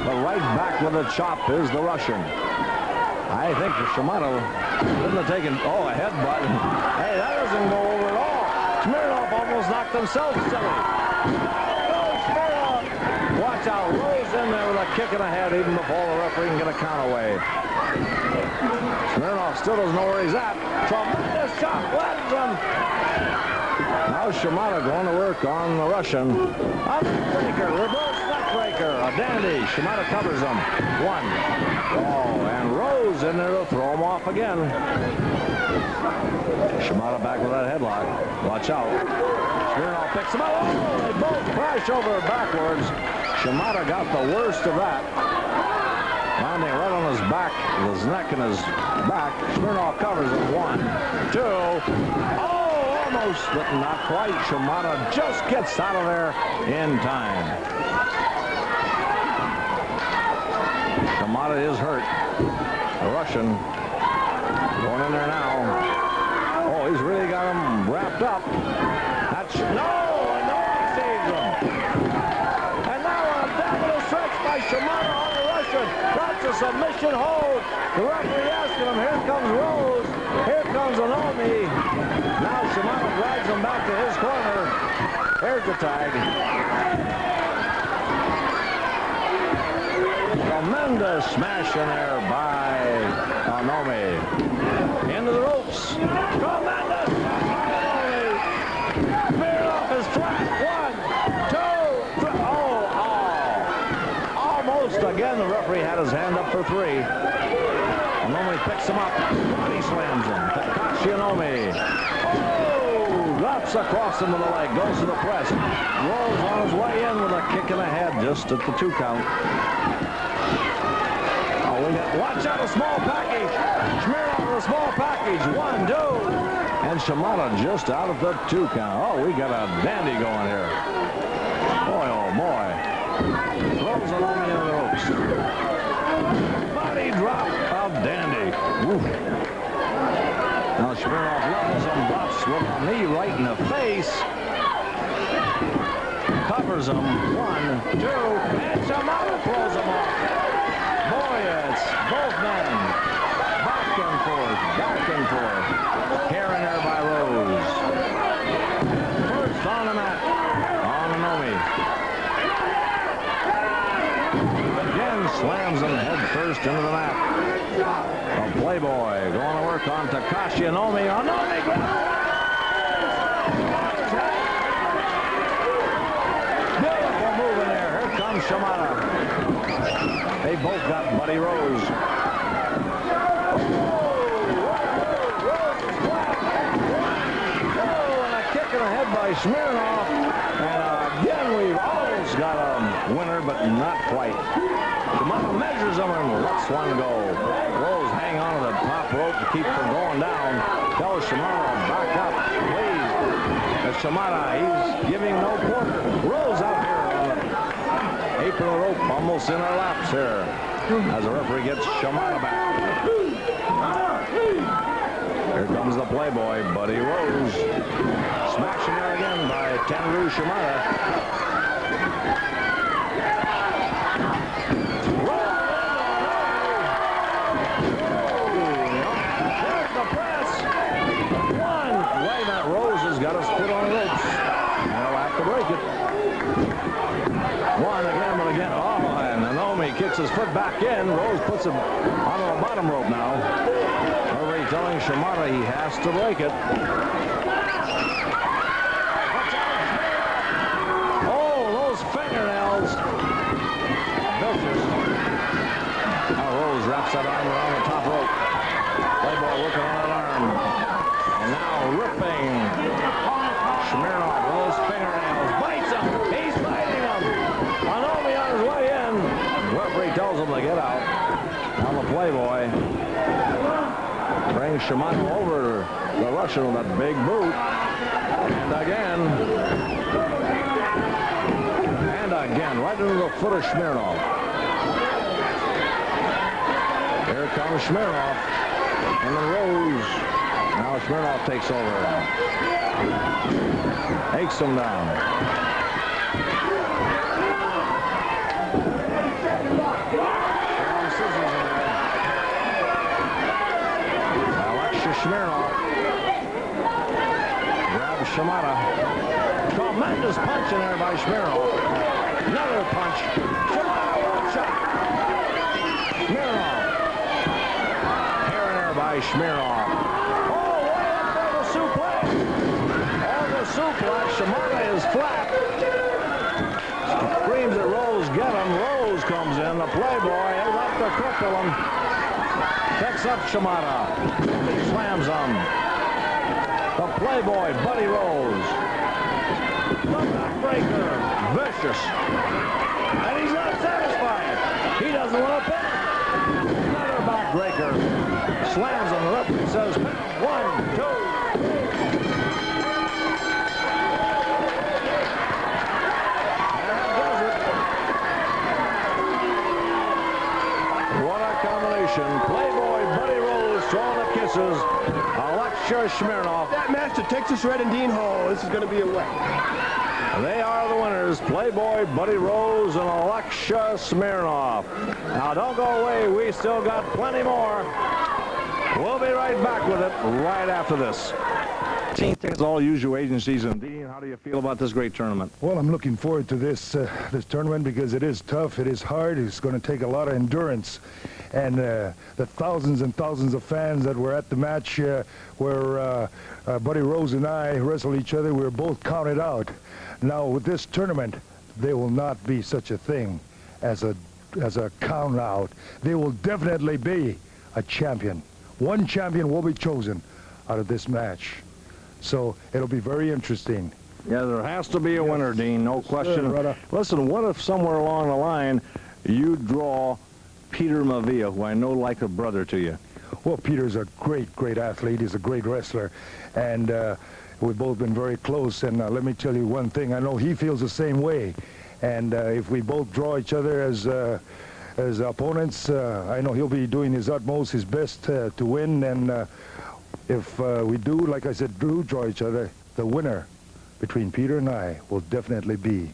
But right back with a chop is the Russian. I think Shimada couldn't have taken, a headbutt. Hey, that doesn't go over at all. Smirnoff almost knocked himself silly. Watch out, Rose in there with a kick in the head even before the referee can get a count away. Smirnoff still doesn't know where he's at. Tremendous shot, lands him. Now Shimada going to work on the Russian. A neckbreaker, reverse neckbreaker, a dandy. Shimada covers him. 1. Oh, and Rose in there to throw him off again. Shimada back with that headlock. Watch out. Smirnoff picks him up. Oh, they both crash over backwards. Shimada got the worst of that. Landing right on his back, his neck and his back. Smirnoff covers it. 1, 2. Oh, almost, but not quite. Shimada just gets out of there in time. Shimada is hurt. The Russian going in there now. Oh, he's really got him wrapped up. That's Anomi saves him. And now a dominant stretch by Shimada on the Russian. That's a submission hold. The referee asking him, here comes Rose. Here comes Anomi. Now Shimada drags him back to his corner. Here's the tag. Tremendous smash in there by Anomi. Into the ropes. Tremendous. Smirnoff is flat. 1, 2, 3. Almost again. The referee had his hand up for 3. Anomi picks him up. Body slams him. Takashi Anomi. Oh, drops across him with the leg. Goes to the press. Rolls on his way in with a kick in the head just at the 2 count. Watch out, a small package. Smirnoff with a small package. 1, 2. And Shimada just out of the 2 count. Oh, we got a dandy going here. Boy, oh boy. Throws Anomi in the ropes. Body drop of dandy. Now Smirnoff levels him, drops with a knee right in the face. Covers him. 1, 2, and Shimada throws him off. Boy, it's both men. Back and forth, back and forth. Here and there by Rose. First on the mat. On Anomi. Again slams him head first into the mat. A Playboy going to work on Takashi Anomi. Anomi grabs. Beautiful move in there. Here comes Shimada. They both got Buddy Rose. Ahead by Smirnoff, and again we've almost got a winner, but not quite. Shimada measures him and lets one go. Rose hang on to the top rope to keep from going down. Tells Shimada back up, please. And Shimada, he's giving no quarter. Rose out here on the apron rope, almost in our laps here, as the referee gets Shimada back. Here comes the Playboy, Buddy Rose. Smashing her again by Tenryu Shimada. There's the press. 1. Wait a minute, Rose has got us put on ropes. They'll have to break it. 1 again, but again. Oh, and Anomi kicks his foot back in. Rose puts him onto the bottom rope now. Telling Shimada he has to break it. Oh, those fingernails. Vicious. Now Rose wraps that arm around the top rope. Playboy working on that arm. And now ripping. Smirnoff with those fingernails. Bites him. He's biting him. Anomi on his way in. The referee tells him to get out. Now the Playboy brings Shimada over the Russian with that big boot. And again, right into the foot of Smirnoff. Here comes Smirnoff. And then Rose. Now Smirnoff takes over. Takes him down. Smirnoff grabs Shimada. Tremendous punch in there by Smirnoff. Another punch. Shimada one shot. Smirnoff. Here and there by Smirnoff. Oh, way up there, the suplex. On the suplex, Shimada is flat. Screams at Rose, get him. Rose comes in. The Playboy is up to cripple him. Picks up Shimada. Slams him. The Playboy, Buddy Rose. The backbreaker. Vicious. And he's not satisfied. He doesn't want to pin. Another backbreaker. Slams him. The referee says, 1, 2. And does it. What a combination. Playboy, Buddy Rose throwing the kisses. Alexia Smirnoff. That match to Texas Red and Dean Hall. This is going to be a win. They are the winners. Playboy, Buddy Rose, and Alexia Smirnoff. Now don't go away. We still got plenty more. We'll be right back with it right after this. It's all usual agencies. And Dean, how do you feel about this great tournament? Well, I'm looking forward to this tournament because it is tough, it is hard, it's going to take a lot of endurance. And the thousands and thousands of fans that were at the match where Buddy Rose and I wrestled each other, we were both counted out. Now with this tournament, there will not be such a thing as a count out. There will definitely be a champion. One champion will be chosen out of this match. So it'll be very interesting. Yeah, there has to be a winner, Dean, no question. Listen, what if somewhere along the line you draw Peter Mavia, who I know like a brother to you? Well, Peter's a great, great athlete. He's a great wrestler. And we've both been very close. And let me tell you one thing. I know he feels the same way. And if we both draw each other as opponents, I know he'll be doing his utmost, his best to win. And if we do, like I said, draw each other, the winner between Peter and I will definitely be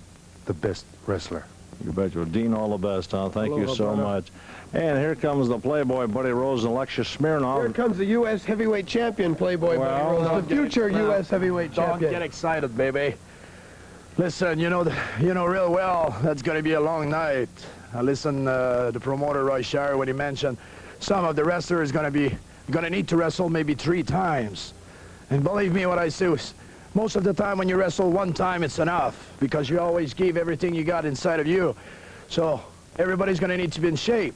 the best wrestler. You bet you. Dean, all the best, huh? Thank you Aloha, so brother. much. And here comes the Playboy Buddy Rose and Alexis Smirnoff. Here comes the U.S. heavyweight champion, Playboy Buddy Rose, the future U.S. heavyweight Don't champion. get excited, baby. Listen, you know real well that's going to be a long night. I listened the promoter Roy Shire when he mentioned some of the wrestlers going to need to wrestle maybe 3 times. And believe me, what I say is, most of the time when you wrestle 1 time, it's enough because you always give everything you got inside of you. So everybody's going to need to be in shape.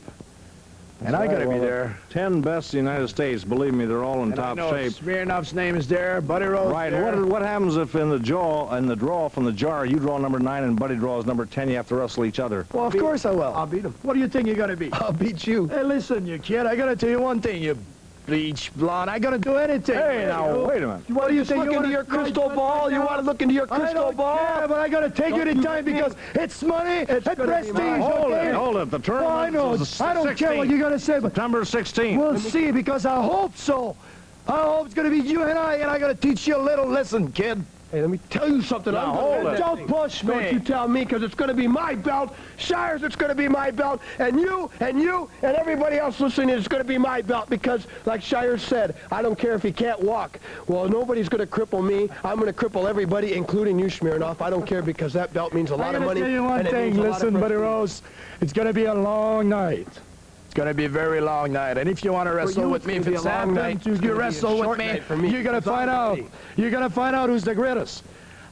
And I got to be there. 10 best in the United States. Believe me, they're all in And top I know shape. Smirnoff's name is there, Buddy Rose Right. there. What happens if in the draw from the jar, you draw number 9 and Buddy draws number 10? You have to wrestle each other. Well, of course I will. I'll beat him. What do you think you're going to be? I'll beat you. Hey, listen, you kid, I gotta tell you one thing, you bleach blonde. I gotta do anything. Hey, now, wait a minute. What do you think? Look into your crystal ball? You want to look into your crystal ball? Yeah, but I gotta take you anytime because it's money and prestige. Hold Okay? it, hold it. The Oh, tournament I know. is I don't care what you're gonna say, but September 16th. we'll see because I hope so. I hope it's gonna be you and I gotta teach you a little lesson, kid. Hey, let me tell you something. Now, I'm gonna hold win it. that Don't thing. push me. Don't you tell me, because it's going to be my belt. Shire's, it's going to be my belt. And you, and everybody else listening, it's going to be my belt. Because, like Shire said, I don't care if he can't walk. Well, nobody's going to cripple me. I'm going to cripple everybody, including you, Smirnoff. I don't care because that belt means a lot of money. I gotta tell you one and it thing. means a lot of Listen, Buddy prestige. Rose, it's gonna be a long night. It's gonna be a very long night. And if you want to wrestle you, with me, it's if gonna it's be a long happened, night. It's you gonna be a wrestle with short me, night for me. you're gonna It's all find out. ready. You're gonna find out who's the greatest.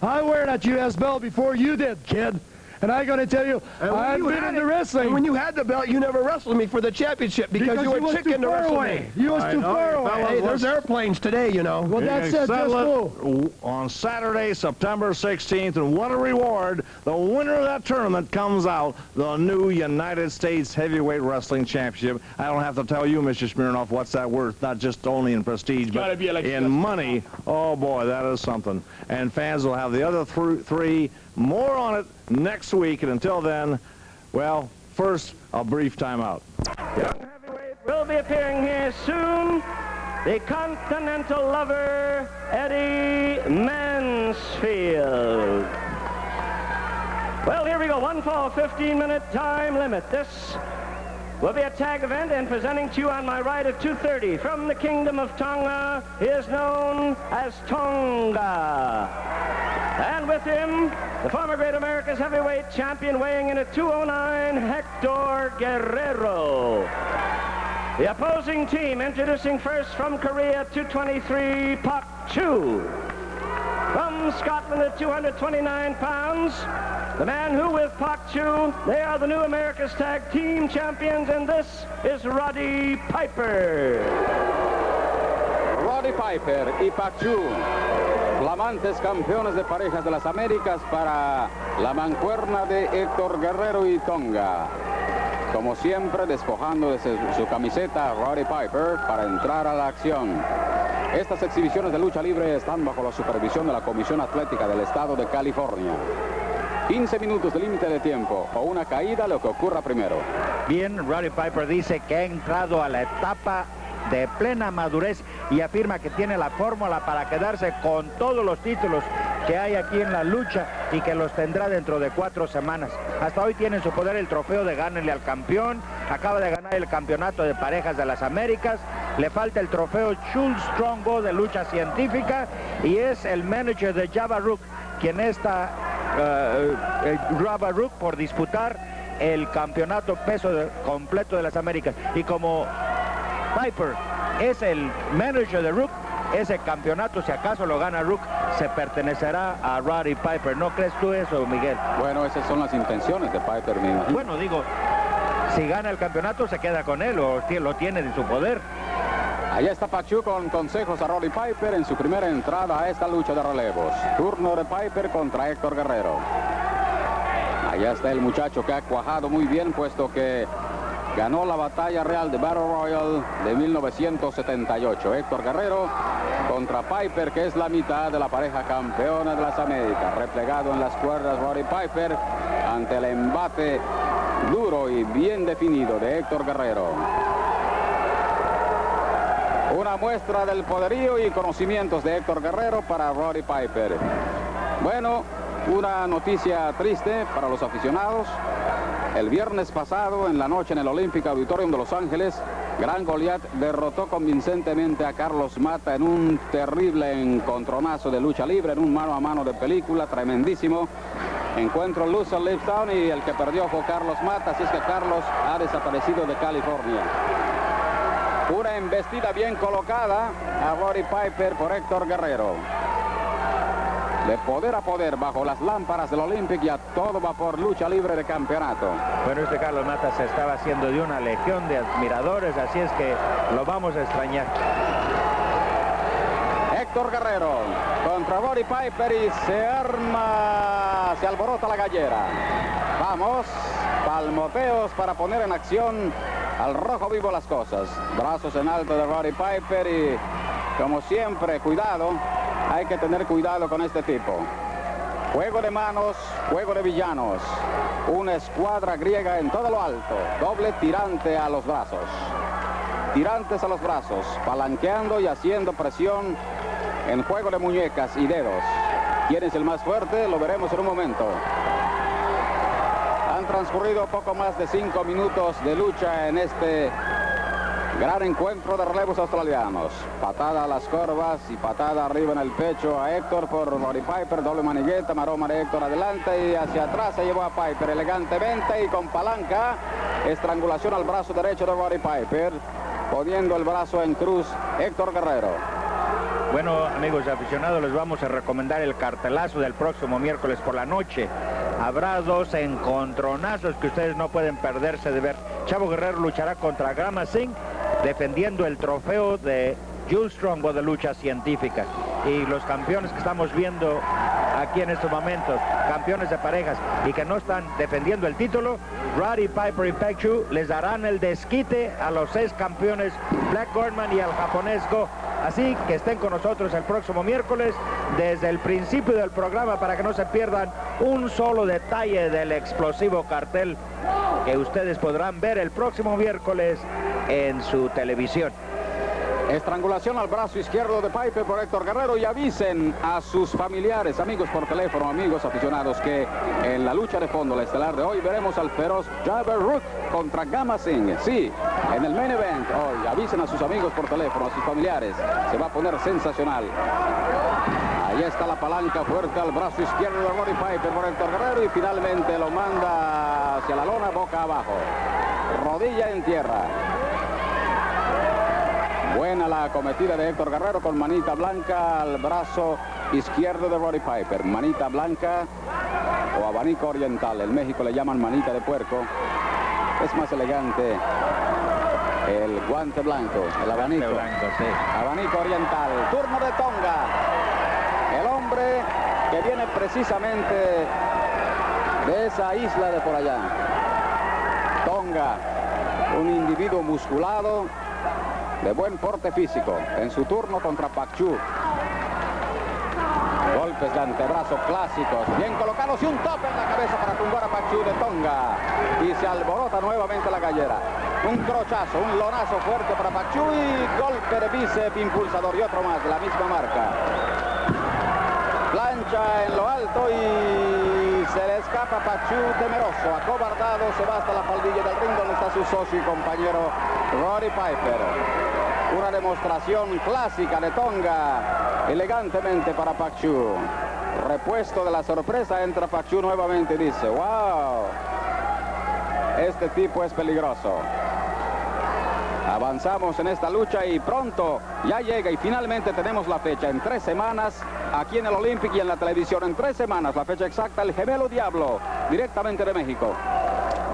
I wear that U.S. belt before you did, kid. And I gotta tell you, I've been into wrestling. And when you had the belt, you never wrestled me for the championship because you were was chicken too to far wrestle away. me. You was too far away. Hey, there's airplanes today, you know. Well, that's it. Just Settle go. it on Saturday, September 16th, and what a reward. The winner of that tournament comes out the new United States Heavyweight Wrestling Championship. I don't have to tell you, Mr. Smirnoff, what's that worth, not just only in prestige, gotta but be like in money. Oh, boy, that is something. And fans will have the other 3, more on it next week, and until then, well, first, a brief timeout. Heavyweight will be appearing here soon. The Continental Lover, Eddie Mansfield. Well, here we go. 1 fall, 15-minute time limit. This will be a tag event, and presenting to you on my right at 2:30 from the Kingdom of Tonga, he is known as Tonga. And with him, the former Great America's heavyweight champion, weighing in at 209, Hector Guerrero. The opposing team, introducing first from Korea, 223, Pak Chu. From Scotland at 229 pounds, the man who with Pak Chu, they are the new America's Tag Team Champions, and this is Roddy Piper. Roddy Piper y Pachu, flamantes campeones de parejas de las Américas para la mancuerna de Héctor Guerrero y Tonga. Como siempre, despojando de su camiseta Roddy Piper para entrar a la acción. Estas exhibiciones de lucha libre están bajo la supervisión de la Comisión Atlética del Estado de California. 15 minutos de límite de tiempo o una caída, lo que ocurra primero. Bien, Roddy Piper dice que ha entrado a la etapa de plena madurez y afirma que tiene la fórmula para quedarse con todos los títulos que hay aquí en la lucha y que los tendrá dentro de 4 semanas. Hasta hoy tiene en su poder el trofeo de gánenle al campeón, acaba de ganar el campeonato de parejas de las Américas, le falta el trofeo Chul Strongo de lucha científica y es el manager de Java Rook quien está Java Rook por disputar el campeonato peso completo de las Américas. Y como Piper es el manager de Rook, ese campeonato, si acaso lo gana Rook, se pertenecerá a Roddy Piper. ¿No crees tú eso, Miguel? Bueno, esas son las intenciones de Piper, me imagino. Bueno, digo, si gana el campeonato se queda con él o lo tiene en su poder. Allá está Pachu con consejos a Roddy Piper en su primera entrada a esta lucha de relevos. Turno de Piper contra Héctor Guerrero. Allá está el muchacho que ha cuajado muy bien, puesto que ganó la batalla real de Battle Royal de 1978. Héctor Guerrero contra Piper, que es la mitad de la pareja campeona de las Américas. Replegado en las cuerdas Roddy Piper ante el embate duro y bien definido de Héctor Guerrero. Una muestra del poderío y conocimientos de Héctor Guerrero para Roddy Piper. Bueno, una noticia triste para los aficionados. El viernes pasado, en la noche, en el Olympic Auditorium de Los Ángeles, Gran Goliat derrotó convincentemente a Carlos Mata en un terrible encontronazo de lucha libre, en un mano a mano de película, tremendísimo. Encuentro loser lives down y el que perdió fue Carlos Mata, así es que Carlos ha desaparecido de California. Una embestida bien colocada a Roddy Piper por Héctor Guerrero. De poder a poder bajo las lámparas del Olympic y a todo vapor, lucha libre de campeonato. Bueno, este Carlos Mata se estaba haciendo de una legión de admiradores, así es que lo vamos a extrañar. Héctor Guerrero contra Roddy Piper y se alborota la gallera. Vamos, palmoteos para poner en acción al rojo vivo las cosas. Brazos en alto de Roddy Piper y, como siempre, cuidado. Hay que tener cuidado con este tipo. Juego de manos, juego de villanos. Una escuadra griega en todo lo alto. Doble tirante a los brazos. Tirantes a los brazos, palanqueando y haciendo presión en juego de muñecas y dedos. ¿Quién es el más fuerte? Lo veremos en un momento. Han transcurrido poco más de 5 minutos de lucha en este gran encuentro de relevos australianos. Patada a las corvas y patada arriba en el pecho a Héctor por Roddy Piper. Doble manigueta, maroma de Héctor adelante y hacia atrás se llevó a Piper elegantemente y con palanca. Estrangulación al brazo derecho de Roddy Piper, poniendo el brazo en cruz Héctor Guerrero. Bueno, amigos aficionados, les vamos a recomendar el cartelazo del próximo miércoles por la noche. Habrá 2 encontronazos que ustedes no pueden perderse de ver. Chavo Guerrero luchará contra Grama Singh, defendiendo el trofeo de Jules Strongbow de lucha científica. Y los campeones que estamos viendo aquí en estos momentos, campeones de parejas y que no están defendiendo el título, Roddy Piper y Pak Chu les darán el desquite a los 6 campeones, Black Gordman y al japonés Go. Así que estén con nosotros el próximo miércoles desde el principio del programa para que no se pierdan un solo detalle del explosivo cartel que ustedes podrán ver el próximo miércoles en su televisión. Estrangulación al brazo izquierdo de Piper por Héctor Guerrero y avisen a sus familiares, amigos por teléfono, amigos aficionados, que en la lucha de fondo, la estelar de hoy, veremos al feroz Jabber Rook contra Grama Singh. Sí, en el main event hoy. Avisen a sus amigos por teléfono, a sus familiares. Se va a poner sensacional. Ahí está la palanca fuerte al brazo izquierdo de Roddy Piper por Héctor Guerrero y finalmente lo manda hacia la lona boca abajo. Rodilla en tierra. Buena la acometida de Héctor Guerrero con manita blanca al brazo izquierdo de Roddy Piper. Manita blanca o abanico oriental. En México le llaman manita de puerco. Es más elegante el guante blanco, el abanico. Blanco, sí. Abanico oriental. Turno de Tonga. El hombre que viene precisamente de esa isla de por allá. Tonga, un individuo musculado, de buen porte físico. En su turno contra Pak Chu. Golpes de antebrazo clásicos, bien colocados y un tope en la cabeza para tumbar a Pak Chu de Tonga. Y se alborota nuevamente la gallera. Un crochazo, un lonazo fuerte para Pak Chu y golpe de bíceps impulsador y otro más de la misma marca. Plancha en lo alto y se le escapa Pak Chu temeroso, acobardado, se va hasta la faldilla del ring donde está su socio y compañero Roddy Piper. Una demostración clásica de Tonga, elegantemente para Pak Chu. Repuesto de la sorpresa, entra Pak Chu nuevamente y dice, wow, este tipo es peligroso. Avanzamos en esta lucha y pronto ya llega y finalmente tenemos la fecha en 3 semanas aquí en el Olympic y en la televisión. En 3 semanas, la fecha exacta, el Gemelo Diablo, directamente de México.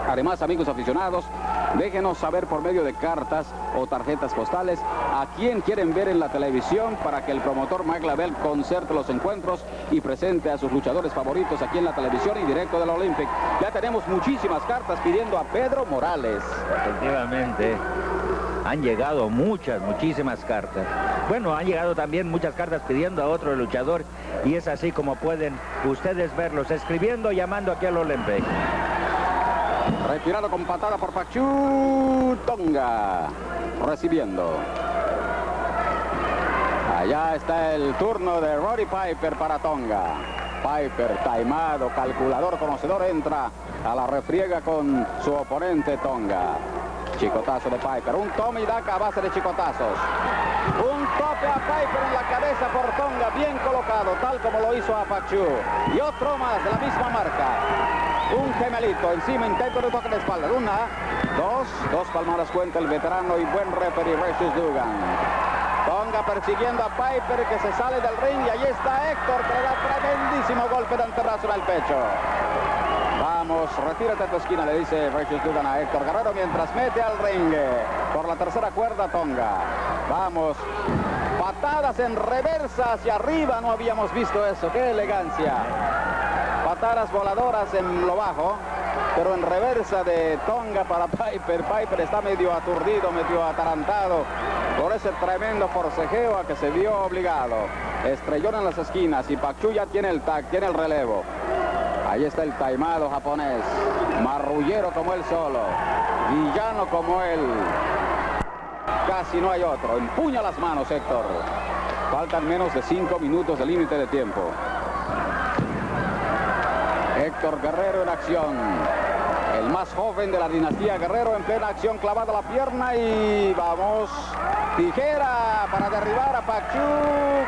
Además, amigos aficionados, déjenos saber por medio de cartas o tarjetas postales a quién quieren ver en la televisión para que el promotor Mike Lavelle concerte los encuentros y presente a sus luchadores favoritos aquí en la televisión y directo del Olympic. Ya tenemos muchísimas cartas pidiendo a Pedro Morales. Efectivamente, han llegado muchísimas cartas. Bueno, han llegado también muchas cartas pidiendo a otro luchador y es así como pueden ustedes verlos escribiendo, llamando aquí al Olympic. Retirado con patada por Pak Chu. Tonga recibiendo. Allá está el turno de Roddy Piper para Tonga. Piper, taimado, calculador, conocedor, entra a la refriega con su oponente Tonga. Chicotazo de Piper, un toma y daca a base de chicotazos. Un tope a Piper en la cabeza por Tonga, bien colocado, tal como lo hizo a Pachu. Y otro más de la misma marca. Un gemelito, encima intento de toque de espalda. Una, dos palmadas cuenta el veterano y buen referee Regis Dugan. Tonga persiguiendo a Piper que se sale del ring y ahí está Héctor que le da tremendísimo golpe de antebrazo en el pecho. Vamos, retírate a tu esquina, le dice Regis Dugan a Héctor Guerrero mientras mete al ring por la tercera cuerda Tonga. Vamos, patadas en reversa hacia arriba, no habíamos visto eso, qué elegancia. Patadas voladoras en lo bajo, pero en reversa de Tonga para Piper. Piper está medio aturdido, medio atarantado por ese tremendo forcejeo a que se vio obligado. Estrellón en las esquinas y Pachu ya tiene el tag, tiene el relevo. Ahí está el taimado japonés, marrullero como él solo, villano como él. Casi no hay otro. Empuña las manos Héctor. Faltan menos de 5 minutos de límite de tiempo. Héctor Guerrero en acción. El más joven de la dinastía Guerrero en plena acción, clavada la pierna y vamos. Tijera para derribar a Pachu,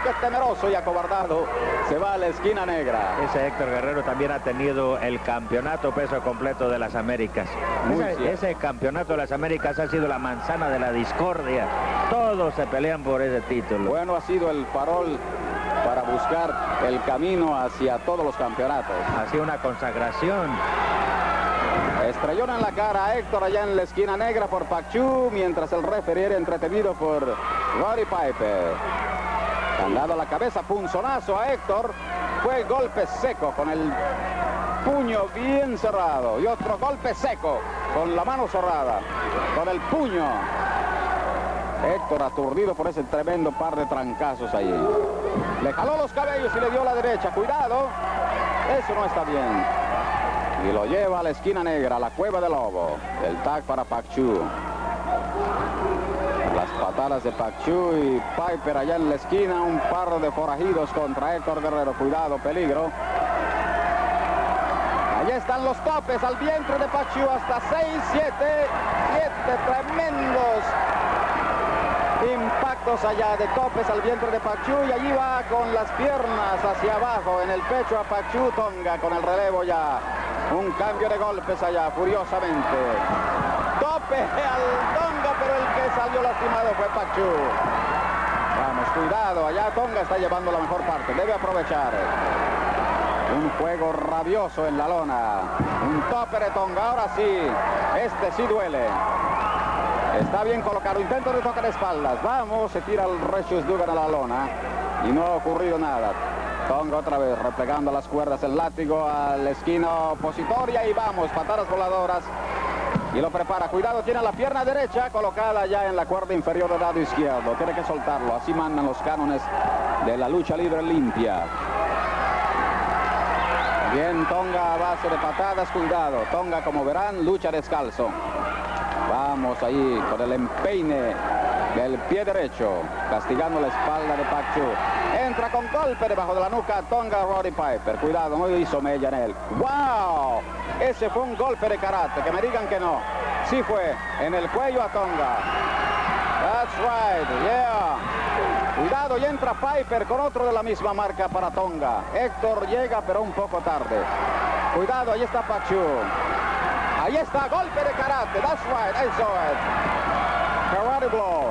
que temeroso y acobardado se va a la esquina negra. Ese Héctor Guerrero también ha tenido el campeonato peso completo de las Américas. Ese campeonato de las Américas ha sido la manzana de la discordia. Todos se pelean por ese título. Bueno, ha sido el farol para buscar el camino hacia todos los campeonatos. Ha sido una consagración. Estrellón en la cara a Héctor allá en la esquina negra por Pachu, mientras el referee era entretenido por Roddy Piper. Han dado la cabeza, punzonazo a Héctor. Fue golpe seco con el puño bien cerrado. Y otro golpe seco con la mano cerrada, con el puño. Héctor aturdido por ese tremendo par de trancazos ahí. Le jaló los cabellos y le dio a la derecha. Cuidado, eso no está bien. Y lo lleva a la esquina negra, a la cueva del lobo. El tag para Pachu. Las patadas de Pachu y Piper allá en la esquina. Un par de forajidos contra Héctor Guerrero. Cuidado, peligro. Allá están los topes al vientre de Pachu. Hasta 6, 7 tremendos impactos allá de topes al vientre de Pachu. Y allí va con las piernas hacia abajo en el pecho a Pachu. Tonga con el relevo ya. Un cambio de golpes allá, furiosamente. Tope al Tonga, pero el que salió lastimado fue Pachu. Vamos, cuidado, allá Tonga está llevando la mejor parte, debe aprovechar. Un juego rabioso en la lona. Un tope de Tonga, ahora sí, este sí duele. Está bien colocado, intento de tocar espaldas. Vamos, se tira el Regis Dugan a la lona y no ha ocurrido nada. Tonga otra vez replegando las cuerdas, el látigo a la esquina opositoria y vamos, patadas voladoras y lo prepara. Cuidado, tiene la pierna derecha colocada ya en la cuerda inferior del lado izquierdo. Tiene que soltarlo, así mandan los cánones de la lucha libre limpia. Bien, Tonga a base de patadas, cuidado. Tonga, como verán, lucha descalzo. Vamos ahí con el empeine del pie derecho, castigando la espalda de Pachu. Entra con golpe debajo de la nuca Tonga Roddy Piper. Cuidado, no hizo mella en él. ¡Wow! Ese fue un golpe de karate, que me digan que no. Sí fue, en el cuello a Tonga. That's right, yeah. Cuidado, y entra Piper con otro de la misma marca para Tonga. Héctor llega, pero un poco tarde. Cuidado, ahí está Pachu. Ahí está, golpe de karate. That's right, I saw it. Karate blow.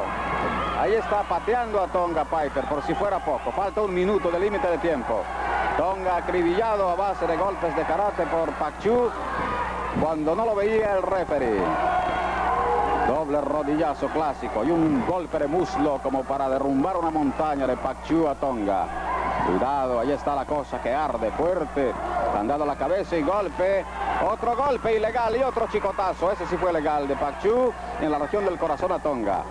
Ahí está pateando a Tonga Piper, por si fuera poco. Falta 1 minuto de límite de tiempo. Tonga acribillado a base de golpes de karate por Pachu cuando no lo veía el referee. Doble rodillazo clásico y un golpe de muslo como para derrumbar una montaña de Pachu a Tonga. Cuidado, ahí está la cosa que arde fuerte. Han dado la cabeza y golpe. Otro golpe ilegal y otro chicotazo. Ese sí fue legal de Pachu en la región del corazón a Tonga.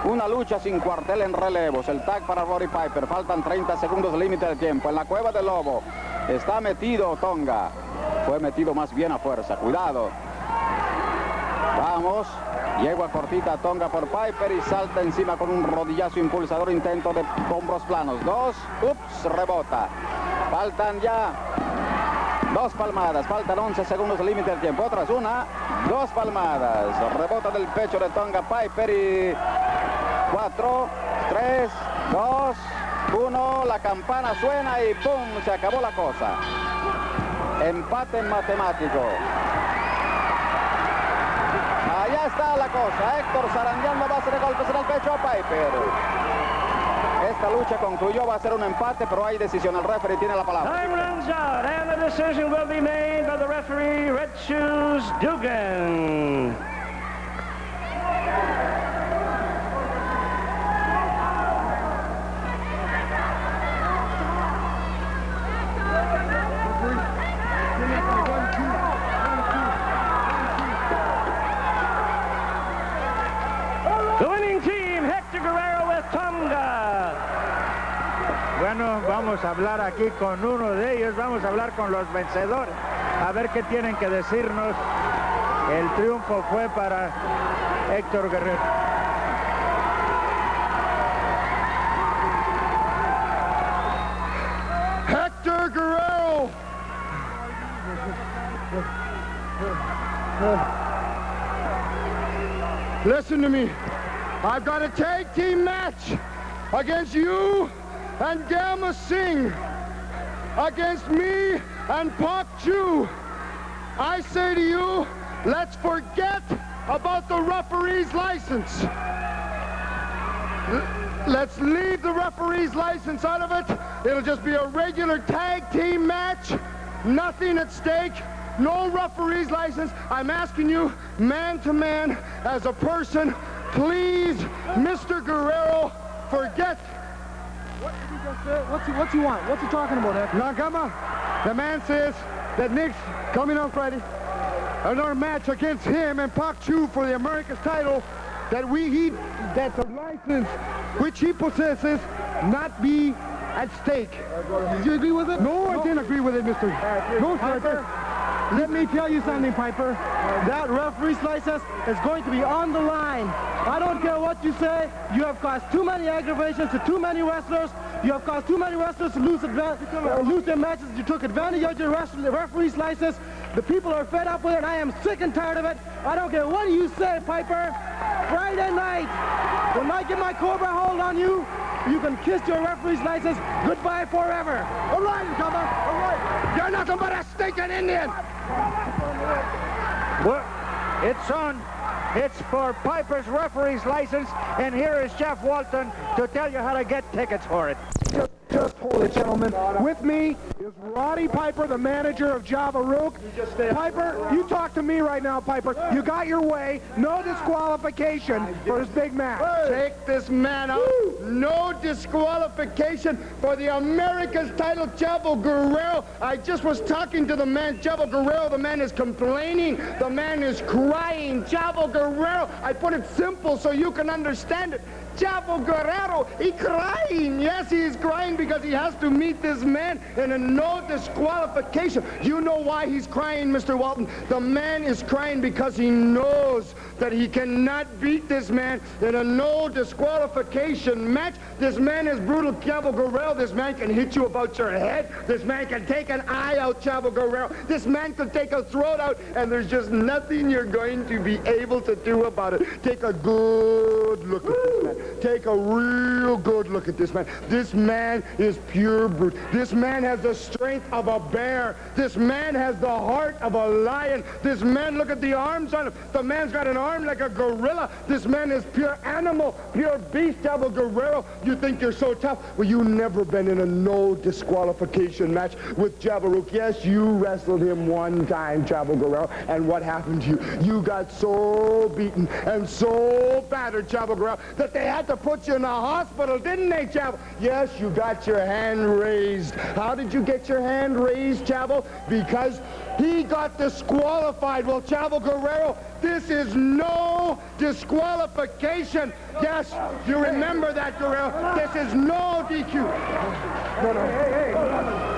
Una lucha sin cuartel en relevos. El tag para Roddy Piper. Faltan 30 segundos de límite de tiempo. En la cueva del lobo está metido Tonga. Fue metido más bien a fuerza. Cuidado. Vamos. Yegua cortita, Tonga por Piper y salta encima con un rodillazo impulsador, intento de hombros planos. 2, ups, rebota. Faltan ya 2 palmadas, faltan 11 segundos el límite del tiempo. Otras 1, 2 palmadas. Rebota del pecho de Tonga Piper y 4, 3, 2, 1. La campana suena y ¡pum! Se acabó la cosa. Empate matemático. Allá está la cosa. Héctor zarandeando a base de golpes en el pecho a Piper. Esta lucha concluyó, va a ser un empate, pero hay decisión. El referee tiene la palabra. Time runs out, and the decision will be made by the referee, Red Shoes Dugan. The winning team, Hector Guerrero with Tonga. Bueno, vamos a hablar aquí con uno de ellos, vamos a hablar con los vencedores, a ver qué tienen que decirnos. El triunfo fue para Héctor Guerrero. Hector Guerrero! Listen to me. I've got a tag team match against you and Gamma Singh, against me and Pak Chu. I say to you, let's forget about the referee's license. Let's leave the referee's license out of it. It'll just be a regular tag team match. Nothing at stake. No referee's license. I'm asking you, man to man, as a person, please, Mr. Guerrero, forget. What did he just say? What's he want? What's he talking about, Hector? Nakama, the man says that Nick's coming on Friday. Another match against him and Pak Chu for the America's title, that that the license which he possesses not be at stake. Did you agree with it? No, I didn't agree with it, Mr. No, Piper, let me tell you something, Piper. That referee's license is going to be on the line. I don't care what you say. You have caused too many aggravations to too many wrestlers. You have caused too many wrestlers to lose their matches. You took advantage of your referee's license. The people are fed up with it, and I am sick and tired of it. I don't care what you say, Piper. Friday night, when I get my Cobra hold on you, you can kiss your referee's license goodbye forever. All right, Nakama, all right. You're nothing but a stinking Indian. Well, it's on. It's for Piper's referee's license, and here is Jeff Walton to tell you how to get tickets for it. Just hold it, gentlemen. With me is Roddy Piper, the manager of Java Rook. Piper, you talk to me right now, Piper. You got your way. No disqualification for this big match. Take this man out. No disqualification for the America's title, Chavo Guerrero. I just was talking to the man, Chavo Guerrero. The man is complaining. The man is crying. Chavo Guerrero. I put it simple so you can understand it. Chavo Guerrero, he's crying. Yes, he is crying because he has to meet this man in a no disqualification. You know why he's crying, Mr. Walton? The man is crying because he knows that he cannot beat this man in a no disqualification match. This man is brutal, Chavo Guerrero. This man can hit you about your head. This man can take an eye out, Chavo Guerrero. This man can take a throat out, and there's just nothing you're going to be able to do about it. Take a good look at this man. Take a real good look at this man. This man is pure brute. This man has the strength of a bear. This man has the heart of a lion. This man, look at the arms on him. The man's got an arm like a gorilla. This man is pure animal, pure beast, Chavo Guerrero. You think you're so tough? Well, you've never been in a no disqualification match with Java Rook. Yes, you wrestled him one time, Chavo Guerrero, and what happened to you? You got so beaten and so battered, Chavo Guerrero, that they had to put you in the hospital, didn't they, Chavo? Yes, you got your hand raised. How did you get your hand raised, Chavo? Because he got disqualified. Well, Chavo Guerrero, this is no disqualification. Yes, you remember that, Guerrero. This is no DQ. No. Hey.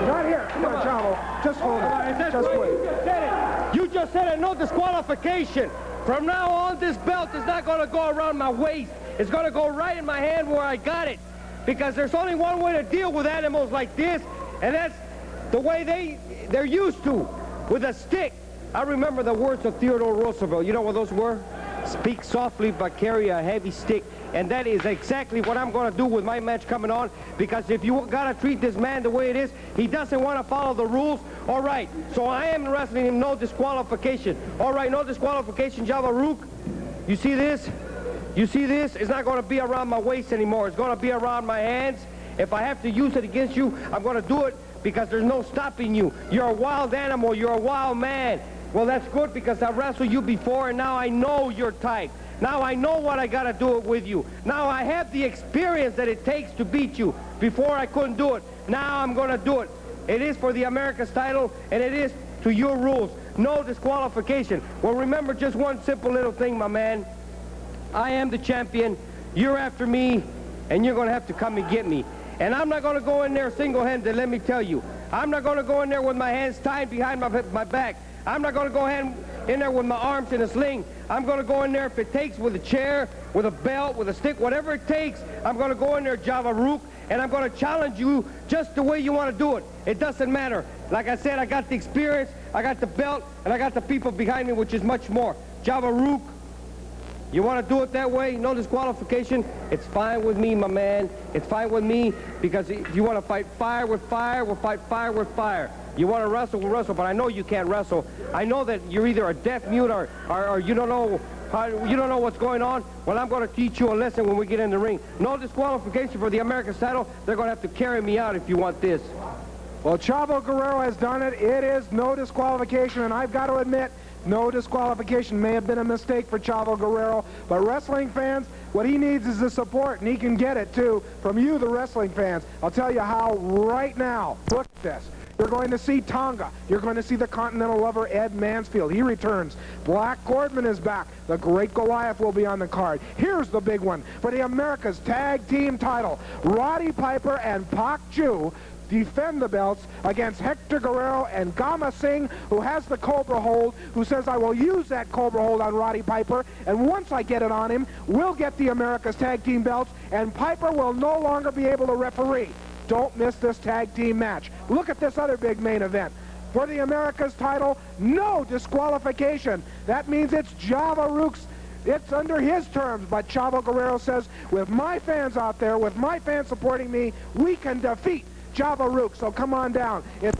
Not here. Come on, Chavo. Just hold it. Just wait. You just said it, no disqualification. From now on, this belt is not going to go around my waist. It's going to go right in my hand where I got it. Because there's only one way to deal with animals like this, and that's the way they're used to, with a stick. I remember the words of Theodore Roosevelt. You know what those were? Speak softly, but carry a heavy stick. And that is exactly what I'm going to do with my match coming on, because if you got to treat this man the way it is, he doesn't want to follow the rules. All right, so I am wrestling him, no disqualification. All right, no disqualification, Java Rook. You see this? You see this? It's not going to be around my waist anymore. It's going to be around my hands. If I have to use it against you, I'm going to do it, because there's no stopping you. You're a wild animal. You're a wild man. Well, that's good, because I wrestled you before, and now I know your type. Now I know what I got to do it with you. Now I have the experience that it takes to beat you. Before I couldn't do it. Now I'm going to do it. It is for the America's title, and it is to your rules. No disqualification. Well, remember just one simple little thing, my man. I am the champion. You're after me, and you're going to have to come and get me. And I'm not going to go in there single-handed, let me tell you. I'm not going to go in there with my hands tied behind my back. I'm not going to go in there with my arms in a sling. I'm going to go in there if it takes, with a chair, with a belt, with a stick, whatever it takes. I'm going to go in there, Java Rook, and I'm going to challenge you just the way you want to do it. It doesn't matter. Like I said, I got the experience, I got the belt, and I got the people behind me, which is much more. Java Rook, you want to do it that way, no disqualification, it's fine with me, my man. It's fine with me, because if you want to fight fire with fire, we'll fight fire with fire. You want to wrestle, we'll wrestle, but I know you can't wrestle. I know that you're either a deaf mute or you don't know what's going on. Well, I'm going to teach you a lesson when we get in the ring. No disqualification for the America's title. They're going to have to carry me out if you want this. Well, Chavo Guerrero has done it. It is no disqualification, and I've got to admit, no disqualification may have been a mistake for Chavo Guerrero, but wrestling fans, what he needs is the support, and he can get it, too, from you, the wrestling fans. I'll tell you how right now. Look at this. You're going to see Tonga. You're going to see the Continental Lover, Ed Mansfield. He returns. Black Gordman is back. The Great Goliath will be on the card. Here's the big one for the America's Tag Team title. Roddy Piper and Pak Ju defend the belts against Hector Guerrero and Gama Singh, who has the Cobra hold, who says, I will use that Cobra hold on Roddy Piper, and once I get it on him, we'll get the America's Tag Team belts, and Piper will no longer be able to referee. Don't miss this tag team match. Look at this other big main event. For the America's title, no disqualification. That means it's Java Rook's. It's under his terms, but Chavo Guerrero says, with my fans out there, with my fans supporting me, we can defeat Java Rook. So come on down. It's